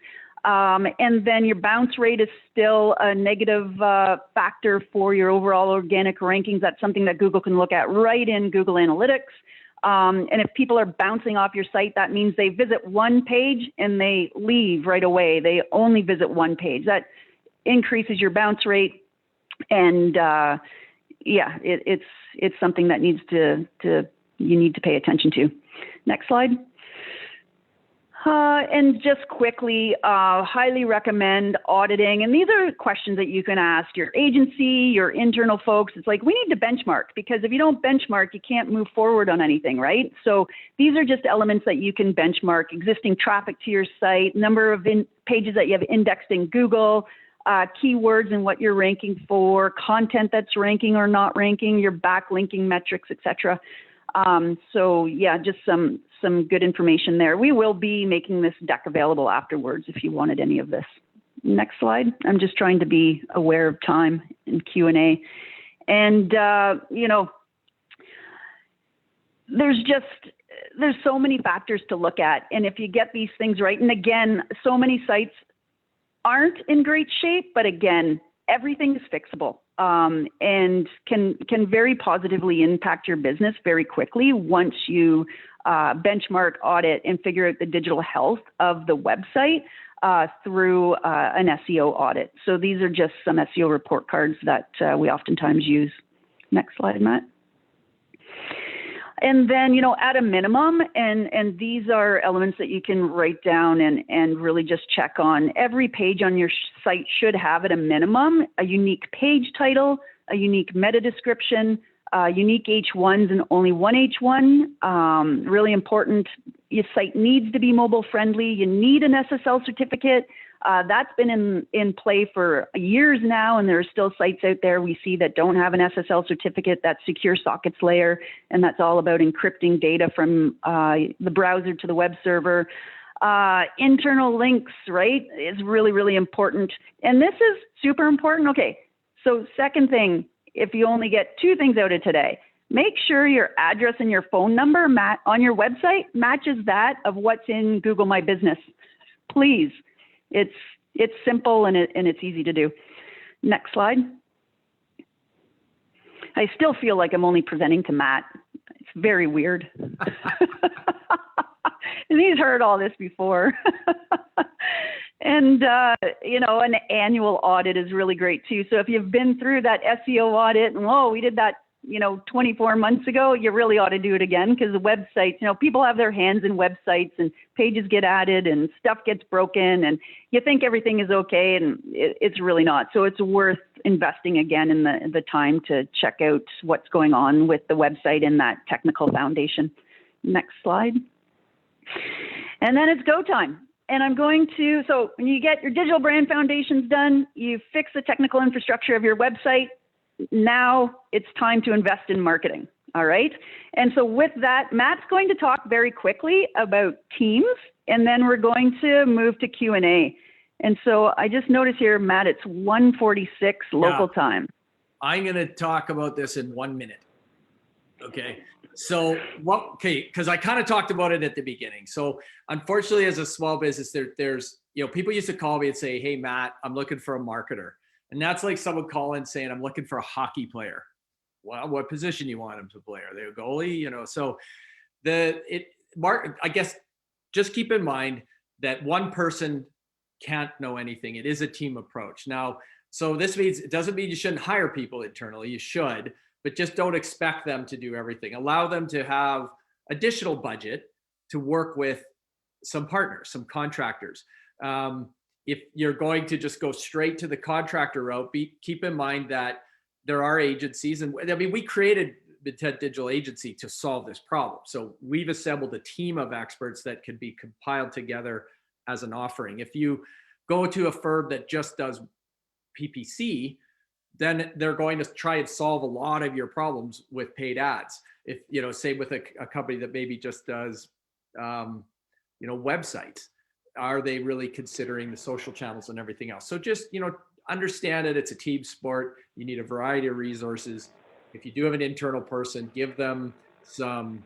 And then your bounce rate is still a negative factor for your overall organic rankings. That's something that Google can look at right in Google Analytics. And if people are bouncing off your site, that means they visit one page and they leave right away. They only visit one page. That increases your bounce rate. And yeah, it's something that you need to pay attention to. Next slide. And just quickly, highly recommend auditing. And these are questions that you can ask your agency, your internal folks. It's like, we need to benchmark, because if you don't benchmark, you can't move forward on anything, right? So these are just elements that you can benchmark: existing traffic to your site, number of pages that you have indexed in Google, keywords and what you're ranking for, content that's ranking or not ranking, your backlinking metrics, etc. So yeah, just some good information there. We will be making this deck available afterwards if you wanted any of this. Next slide. I'm just trying to be aware of time in Q&A. And, you know, there's so many factors to look at. And if you get these things right, and again, so many sites aren't in great shape, but again, everything is fixable. And can very positively impact your business very quickly once you benchmark, audit, and figure out the digital health of the website through an SEO audit. So these are just some SEO report cards that we oftentimes use. Next slide, Matt. And then, you know, at a minimum, and these are elements that you can write down and really just check on. Every page on your site should have, at a minimum, a unique page title, a unique meta description, unique H1s and only one H1. Really important. Your site needs to be mobile friendly. You need an SSL certificate. That's been in play for years now, and there are still sites out there we see that don't have an SSL certificate, that secure sockets layer, and that's all about encrypting data from the browser to the web server. Internal links, right, is really, really important. And this is super important. Okay, so second thing, if you only get 2 things out of today, make sure your address and your phone number on your website matches that of what's in Google My Business. Please. It's simple and it's easy to do. Next slide. I still feel like I'm only presenting to Matt. It's very weird. And he's heard all this before. And, an annual audit is really great too. So if you've been through that SEO audit and, whoa, we did that, 24 months ago, you really ought to do it again, because the websites, people have their hands in websites and pages get added and stuff gets broken and you think everything is okay and it's really not. So it's worth investing again in the time to check out what's going on with the website and that technical foundation. Next slide. And then it's go time. And I'm going to, so when you get your digital brand foundations done, you fix the technical infrastructure of your website. Now it's time to invest in marketing. All right. And so with that, Matt's going to talk very quickly about teams, and then we're going to move to Q&A. And so I just noticed here, Matt, it's 1:46 local time. I'm going to talk about this in 1 minute. Okay. So because I kind of talked about it at the beginning. So unfortunately, as a small business, there's, people used to call me and say, hey, Matt, I'm looking for a marketer. And that's like someone calling saying, I'm looking for a hockey player. Well, what position you want them to play? Are they a goalie? So I guess just keep in mind that one person can't know anything. It is a team approach. Now, so this means, it doesn't mean you shouldn't hire people internally. You should, but just don't expect them to do everything. Allow them to have additional budget to work with some partners, some contractors. If you're going to just go straight to the contractor route, keep in mind that there are agencies, and we created Mintent Digital Agency to solve this problem. So we've assembled a team of experts that can be compiled together as an offering. If you go to a firm that just does PPC, then they're going to try and solve a lot of your problems with paid ads. If, say with a company that maybe just does, websites, are they really considering the social channels and everything else? So just, understand that it's a team sport. You need a variety of resources. If you do have an internal person, give them some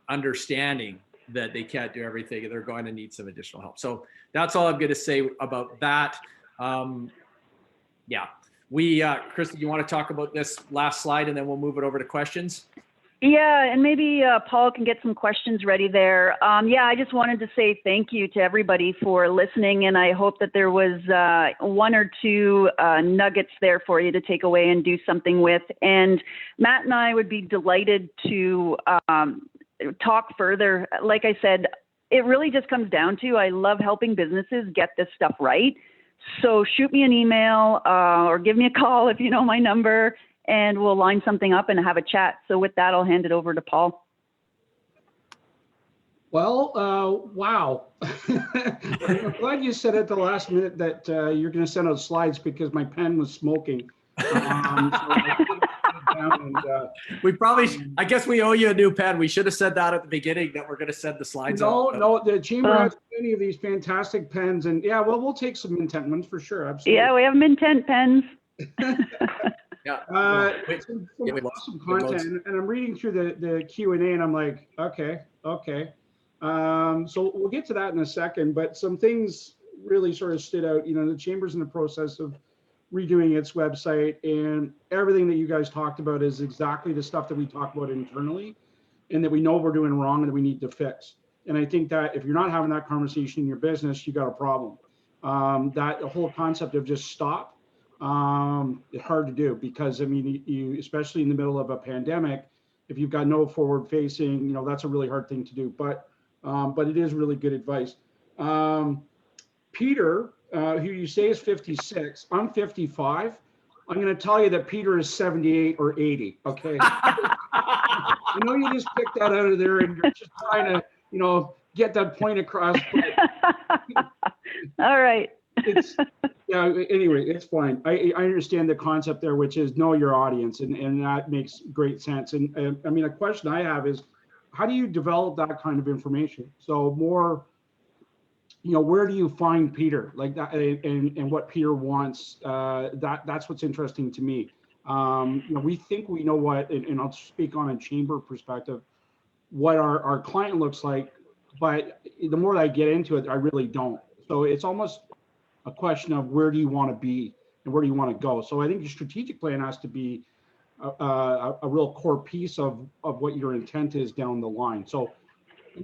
understanding that they can't do everything and they're going to need some additional help. So that's all I'm going to say about that. Krista, you want to talk about this last slide and then we'll move it over to questions? Yeah, and maybe Paul can get some questions ready there. I just wanted to say thank you to everybody for listening, and I hope that there was one or two nuggets there for you to take away and do something with. And Matt and I would be delighted to talk further. Like I said, it really just comes down to, I love helping businesses get this stuff right. So shoot me an email or give me a call if you know my number, and we'll line something up and have a chat. So with that, I'll hand it over to Paul. Well, wow. I'm glad you said at the last minute that you're going to send out slides, because my pen was smoking. I guess we owe you a new pen. We should have said that at the beginning, that we're going to send the slides out. No, the chamber has many of these fantastic pens, and we'll take some Mintent ones for sure. Absolutely. Yeah, we have Mintent pens. Some awesome content, and I'm reading through the Q&A, and I'm like, okay. So we'll get to that in a second, but some things really sort of stood out. The chamber's in the process of redoing its website, and everything that you guys talked about is exactly the stuff that we talk about internally, and that we know we're doing wrong and that we need to fix. And I think that if you're not having that conversation in your business, you got a problem. That whole concept of just stop, it's hard to do, because you especially in the middle of a pandemic, if you've got no forward facing, that's a really hard thing to do, but it is really good advice. Peter, who you say is 56, I'm 55. I'm going to tell you that Peter is 78 or 80. Okay. I know you just picked that out of there and you're just trying to, get that point across. All right. Anyway, it's fine. I understand the concept there, which is know your audience, and that makes great sense. And a question I have is, how do you develop that kind of information? So more, where do you find Peter, like that, and what Peter wants? That's what's interesting to me. We think we know what, and I'll speak on a chamber perspective, what our client looks like, but the more I get into it, I really don't. So it's almost a question of where do you want to be and where do you want to go. So I think your strategic plan has to be a real core piece of what your intent is down the line. So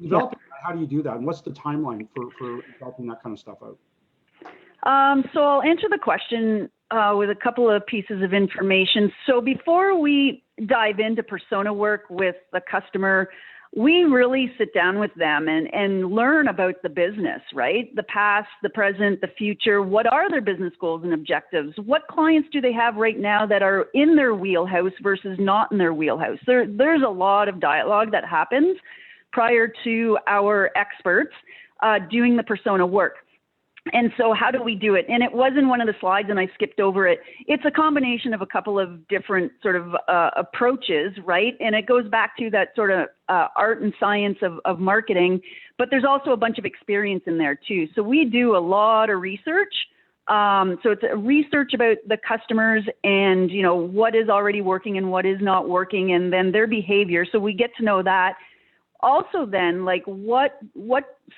developing, how do you do that, and what's the timeline for developing that kind of stuff out? So I'll answer the question with a couple of pieces of information. So before we dive into persona work with the customer, we really sit down with them and learn about the business, right? The past, the present, the future. What are their business goals and objectives? What clients do they have right now that are in their wheelhouse versus not in their wheelhouse? There's a lot of dialogue that happens prior to our experts doing the persona work. And so how do we do it? And it was in one of the slides and I skipped over it. It's a combination of a couple of different sort of approaches, right? And it goes back to that sort of art and science of marketing, but there's also a bunch of experience in there too. So we do a lot of research. So it's a research about the customers and, you know, what is already working and what is not working, and then their behavior. So we get to know that. Also then, like what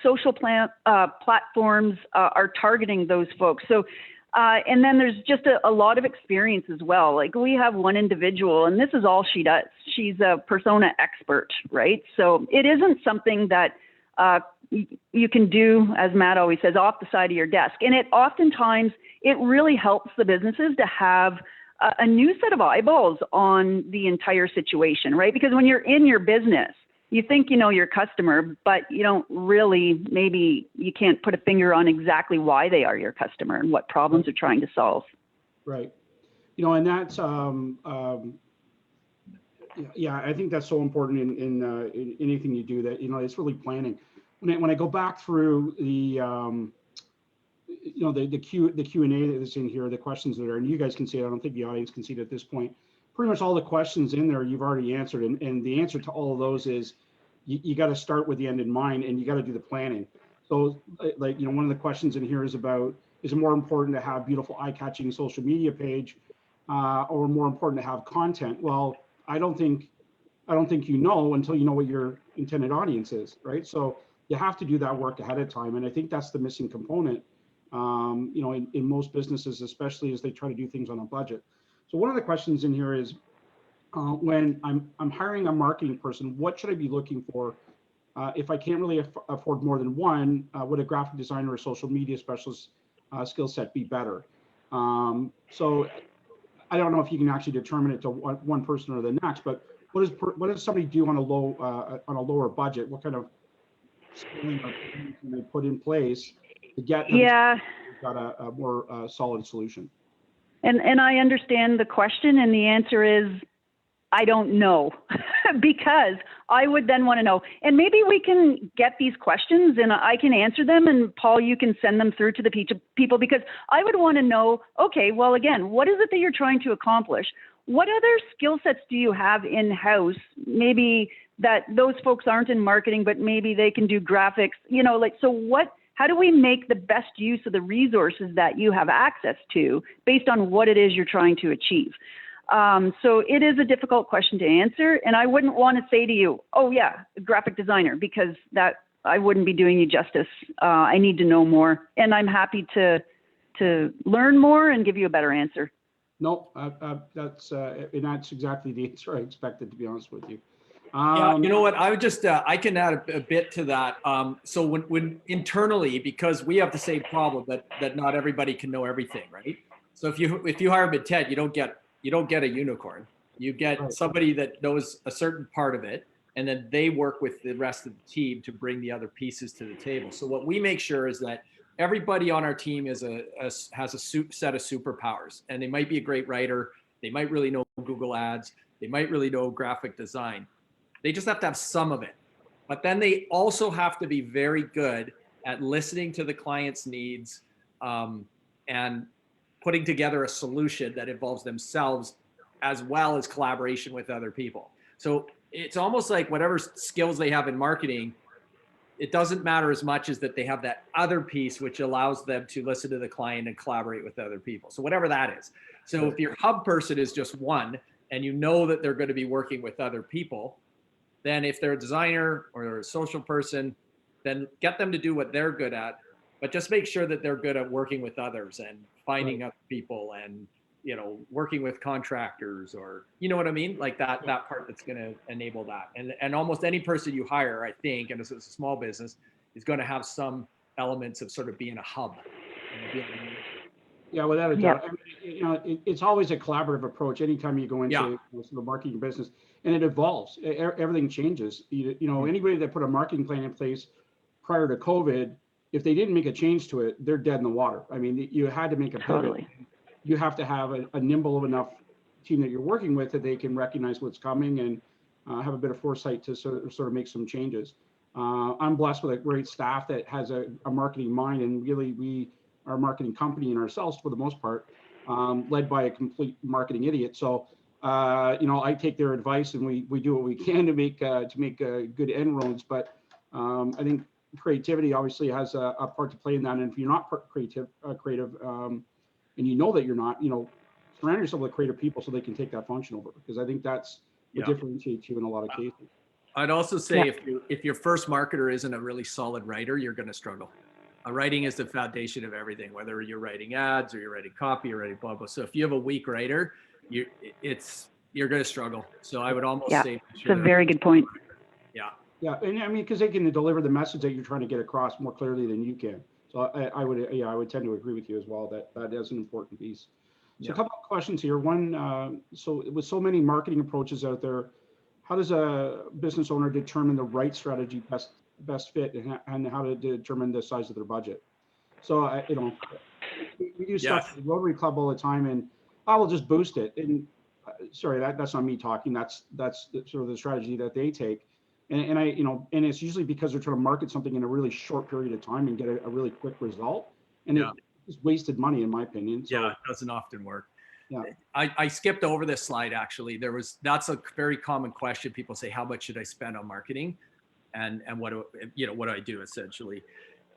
social platforms are targeting those folks. So, and then there's just a lot of experience as well. Like we have one individual and this is all she does. She's a persona expert, right? So it isn't something that you can do, as Matt always says, off the side of your desk. And it oftentimes, it really helps the businesses to have a new set of eyeballs on the entire situation, right? Because when you're in your business, you think you know your customer, but you don't really, maybe you can't put a finger on exactly why they are your customer and what problems they're trying to solve. Right. You know, and that's, yeah, I think that's so important in anything you do, that, you know, it's really planning. When I go back through the, you know, the Q&A that's in here, the questions that are, and you guys can see it, I don't think the audience can see it at this point. Pretty much all the questions in there you've already answered, and the answer to all of those is you got to start with the end in mind, and you got to do the planning. So, like, you know, one of the questions in here is about, is it more important to have beautiful, eye-catching social media page, or more important to have content? Well, I don't think you know until you know what your intended audience is, right? So you have to do that work ahead of time, and I think that's the missing component, you know, in most businesses, especially as they try to do things on a budget. So one of the questions in here is, when I'm hiring a marketing person, what should I be looking for? If I can't really afford more than one, would a graphic designer or social media specialist skill set be better? So I don't know if you can actually determine it to one person or the next, but what does somebody do on a lower budget? What kind of skilling or training can they put in place to get got a more solid solution? And I understand the question, and the answer is, I don't know, because I would then want to know. And maybe we can get these questions and I can answer them, and Paul, you can send them through to the people, because I would want to know, okay, well, again, what is it that you're trying to accomplish? What other skill sets do you have in-house? Maybe that those folks aren't in marketing, but maybe they can do graphics, you know, like, so how do we make the best use of the resources that you have access to based on what it is you're trying to achieve? So it is a difficult question to answer, and I wouldn't want to say to you, oh yeah, graphic designer, because that I wouldn't be doing you justice. I need to know more, and I'm happy to learn more and give you a better answer. No, that's exactly the answer I expected, to be honest with you. Yeah, you know what? I would just I can add a bit to that. So when internally, because we have the same problem that not everybody can know everything, right? So if you hire Mintent, you don't get a unicorn. You get somebody that knows a certain part of it, and then they work with the rest of the team to bring the other pieces to the table. So what we make sure is that everybody on our team has a set of superpowers, and they might be a great writer. They might really know Google Ads. They might really know graphic design. They just have to have some of it. But then they also have to be very good at listening to the client's needs, and putting together a solution that involves themselves as well as collaboration with other people. So it's almost like whatever skills they have in marketing, it doesn't matter as much as that they have that other piece which allows them to listen to the client and collaborate with other people. So whatever that is. So if your hub person is just one, and you know that they're going to be working with other people, then if they're a designer or they're a social person, then get them to do what they're good at, but just make sure that they're good at working with others and finding other people, and, you know, working with contractors, or, you know what I mean? Like that part that's going to enable that. And almost any person you hire, I think, and it's a small business, is going to have some elements of sort of being a hub. Yeah, without a doubt. I mean, it's always a collaborative approach. Anytime you go into sort of marketing business, and it evolves, everything changes. Anybody that put a marketing plan in place prior to COVID, if they didn't make a change to it, they're dead in the water. I mean, you had to make a pivot. Totally. You have to have a nimble enough team that you're working with that they can recognize what's coming and have a bit of foresight to sort of make some changes. I'm blessed with a great staff that has a marketing mind, and really we are a marketing company in ourselves for the most part, led by a complete marketing idiot. So, I take their advice, and we do what we can to make good inroads. But I think creativity obviously has a part to play in that. And if you're not creative, and you know that you're not, surround yourself with creative people so they can take that function over, because I think that's what differentiates you in a lot of cases. I'd also say if your first marketer isn't a really solid writer, you're going to struggle. Writing is the foundation of everything, whether you're writing ads or you're writing copy or writing blah, blah. So if you have a weak writer, you're going to struggle. So I would almost say. It's a very good point. Yeah. And I mean, because they can deliver the message that you're trying to get across more clearly than you can. So I would tend to agree with you as well, that is an important piece. So a couple of questions here. One, so with so many marketing approaches out there, how does a business owner determine the right strategy best fit, and how to determine the size of their budget? So we do stuff at the Rotary Club all the time, and I will just boost it. And sorry, that's not me talking. That's sort of the strategy that they take. And and it's usually because they're trying to market something in a really short period of time and get a really quick result. And it's wasted money, in my opinion. So, it doesn't often work. Yeah. I skipped over this slide, actually. That's a very common question. People say, how much should I spend on marketing? And what do I do essentially?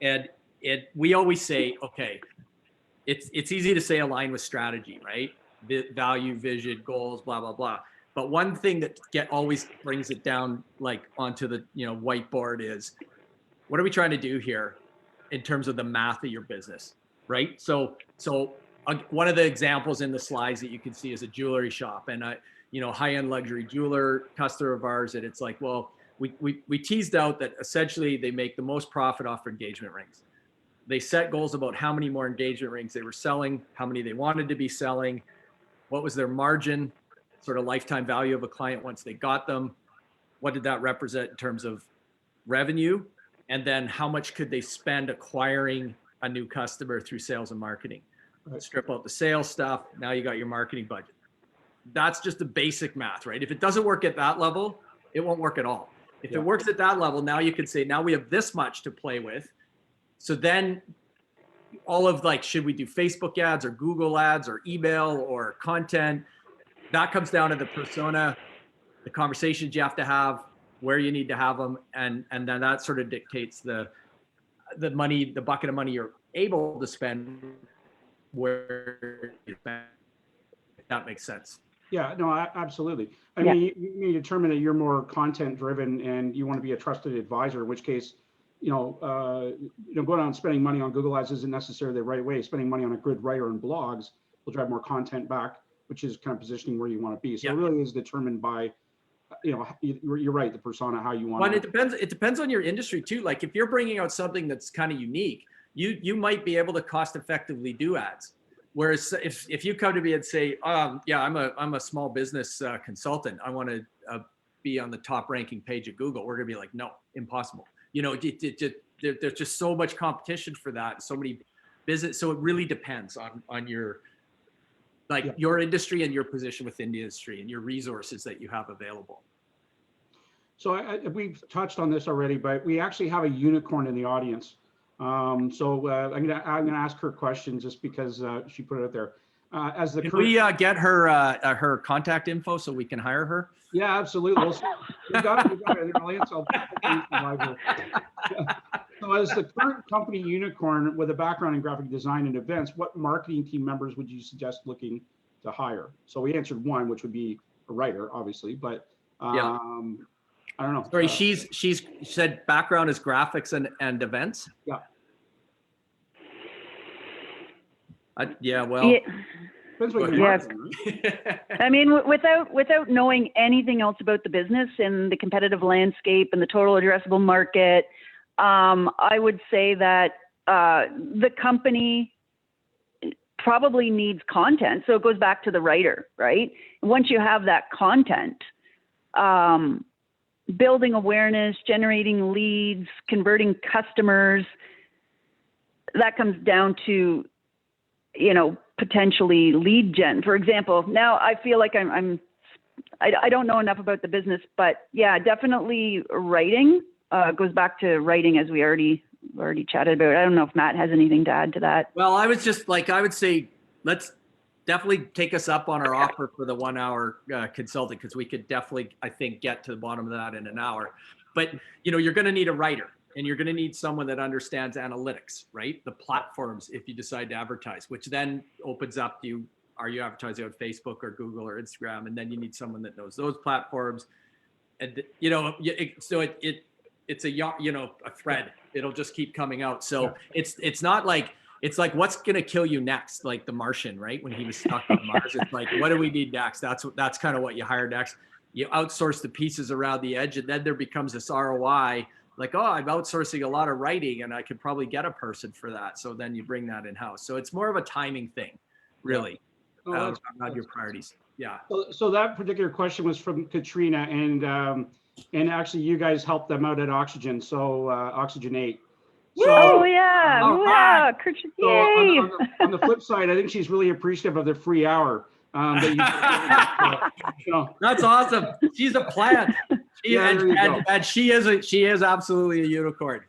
And we always say, okay, it's easy to say align with strategy, right? Value, vision, goals, blah, blah, blah. But one thing that always brings it down like onto the whiteboard is, what are we trying to do here in terms of the math of your business, right? So one of the examples in the slides that you can see is a jewelry shop, and high-end luxury jeweler customer of ours, and it's like, well, we teased out that essentially they make the most profit off engagement rings. They set goals about how many more engagement rings they were selling, how many they wanted to be selling, what was their margin, sort of lifetime value of a client once they got them, what did that represent in terms of revenue, and then how much could they spend acquiring a new customer through sales and marketing. Right. Strip out the sales stuff, now you got your marketing budget. That's just the basic math, right? If it doesn't work at that level, it won't work at all. If it works at that level, now you can say, now we have this much to play with. So then all of should we do Facebook ads or Google ads or email or content? That comes down to the persona, the conversations you have to have, where you need to have them. And then that sort of dictates the money, the bucket of money you're able to spend, where you spend, if that makes sense. Yeah, no, absolutely. I mean, you determine that you're more content driven and you want to be a trusted advisor, in which case, going out and spending money on Google ads isn't necessarily the right way. Spending money on a good writer and blogs will drive more content back, which is kind of positioning where you want to be. So it really is determined by, you're right, the persona, how you want. Well, it depends on your industry too. Like if you're bringing out something that's kind of unique, you might be able to cost effectively do ads. Whereas if you come to me and say, I'm a small business consultant, I want to be on the top ranking page of Google, we're gonna be like, no, impossible. There's just so much competition for that, so many business. So it really depends on your your industry and your position within the industry and your resources that you have available. So we've touched on this already, but we actually have a unicorn in the audience. I'm gonna ask her question just because she put it out there. Can we get her contact info so we can hire her? Yeah, absolutely. We got it. So as the current company unicorn with a background in graphic design and events, what marketing team members would you suggest looking to hire? So we answered one, which would be a writer, obviously, but I don't know. Sorry, she said background is graphics and events. Yeah. Well. Depends what you're marketing, right? I mean, without knowing anything else about the business and the competitive landscape and the total addressable market, I would say that the company probably needs content. So it goes back to the writer, right? Once you have that content, building awareness, generating leads, converting customers, that comes down to, potentially lead gen. For example, now I feel like I don't know enough about the business, but yeah, definitely writing goes back to writing, as we already chatted about. I don't know if Matt has anything to add to that. Well, I would say, let's definitely take us up on our offer for the 1 hour consulting, because we could definitely, I think, get to the bottom of that in an hour. But, you're going to need a writer, and you're going to need someone that understands analytics, right? The platforms, if you decide to advertise, which then opens up are you advertising on Facebook or Google or Instagram? And then you need someone that knows those platforms. And, it's a thread. It'll just keep coming out. So it's not like, it's like, what's going to kill you next? Like the Martian, right? When he was stuck on Mars, it's like, what do we need next? That's kind of what you hire next. You outsource the pieces around the edge, and then there becomes this ROI, like, oh, I'm outsourcing a lot of writing and I could probably get a person for that. So then you bring that in house. So it's more of a timing thing, really, around your priorities. Yeah. So that particular question was from Katrina, and actually you guys helped them out at Oxygen. So Oxygenate. So, Yay! On the flip side, I think she's really appreciative of the free hour. That's awesome. She's a plant. And she is absolutely a unicorn.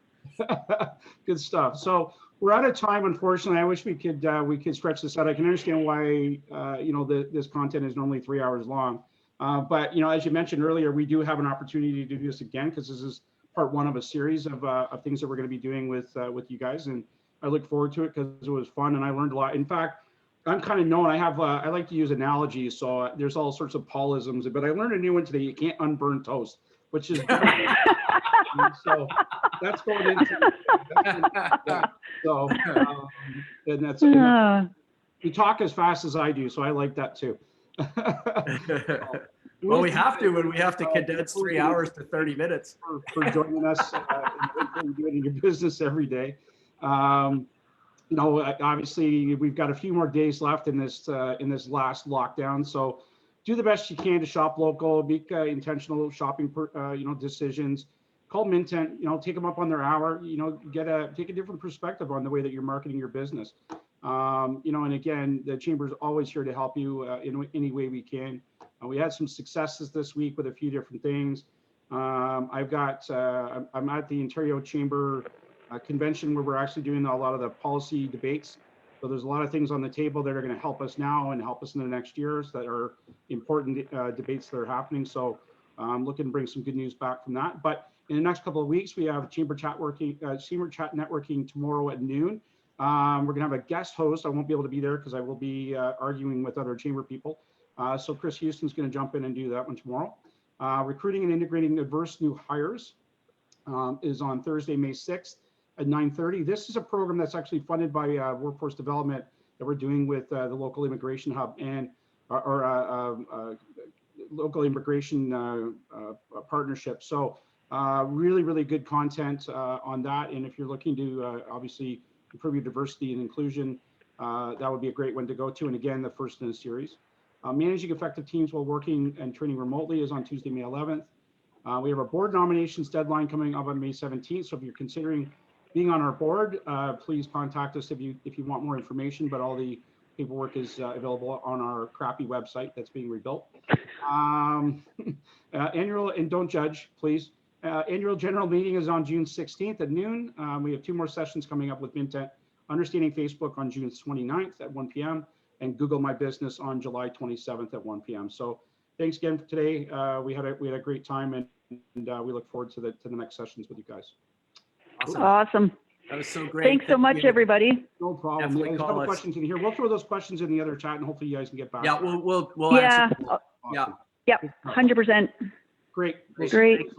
Good stuff. So we're out of time, unfortunately. I wish we could stretch this out. I can understand why this content is normally 3 hours long, but as you mentioned earlier, we do have an opportunity to do this again, because this is part one of a series of things that we're going to be doing with you guys, and I look forward to it because it was fun and I learned a lot. In fact, I'm kind of known. I like to use analogies, so there's all sorts of Paulisms, but I learned a new one today. You can't unburn toast, which is so that's going into and that's you talk as fast as I do, so I like that too. Well, we have to condense 3 hours to 30 minutes. For joining us and doing your business every day. Obviously we've got a few more days left in this last lockdown, so do the best you can to shop local, make intentional shopping decisions. Call Mintent, take them up on their hour, take a different perspective on the way that you're marketing your business. And again, the Chamber is always here to help you in any way we can. We had some successes this week with a few different things. I'm at the Ontario Chamber convention, where we're actually doing a lot of the policy debates. So there's a lot of things on the table that are going to help us now and help us in the next years, that are important debates that are happening. So I'm looking to bring some good news back from that. But in the next couple of weeks, we have Chamber Chat networking tomorrow at noon. We're going to have a guest host. I won't be able to be there because I will be arguing with other Chamber people. So Chris Houston's going to jump in and do that one tomorrow. Recruiting and integrating diverse new hires is on Thursday, May 6th at 9:30. This is a program that's actually funded by Workforce Development that we're doing with the local immigration hub and local immigration partnership. So really, really good content on that. And if you're looking to obviously improve your diversity and inclusion, that would be a great one to go to. And again, the first in a series. Managing effective teams while working and training remotely is on Tuesday, May 11th. We have a board nominations deadline coming up on May 17th. So if you're considering being on our board, please contact us if you want more information, but all the paperwork is available on our crappy website that's being rebuilt. Annual, and don't judge, please. Annual general meeting is on June 16th at noon. We have 2 more sessions coming up with Mintent, Understanding Facebook on June 29th at 1 p.m. and Google My Business on July 27th at 1 p.m. So thanks again for today. We had a great time, and we look forward to the next sessions with you guys. Awesome. That was so great. Thanks so much, everybody. No problem. There's a couple questions in here. We'll throw those questions in the other chat, and hopefully you guys can get back. Yeah, we'll yeah. answer. Yeah. 100%. Great. Great.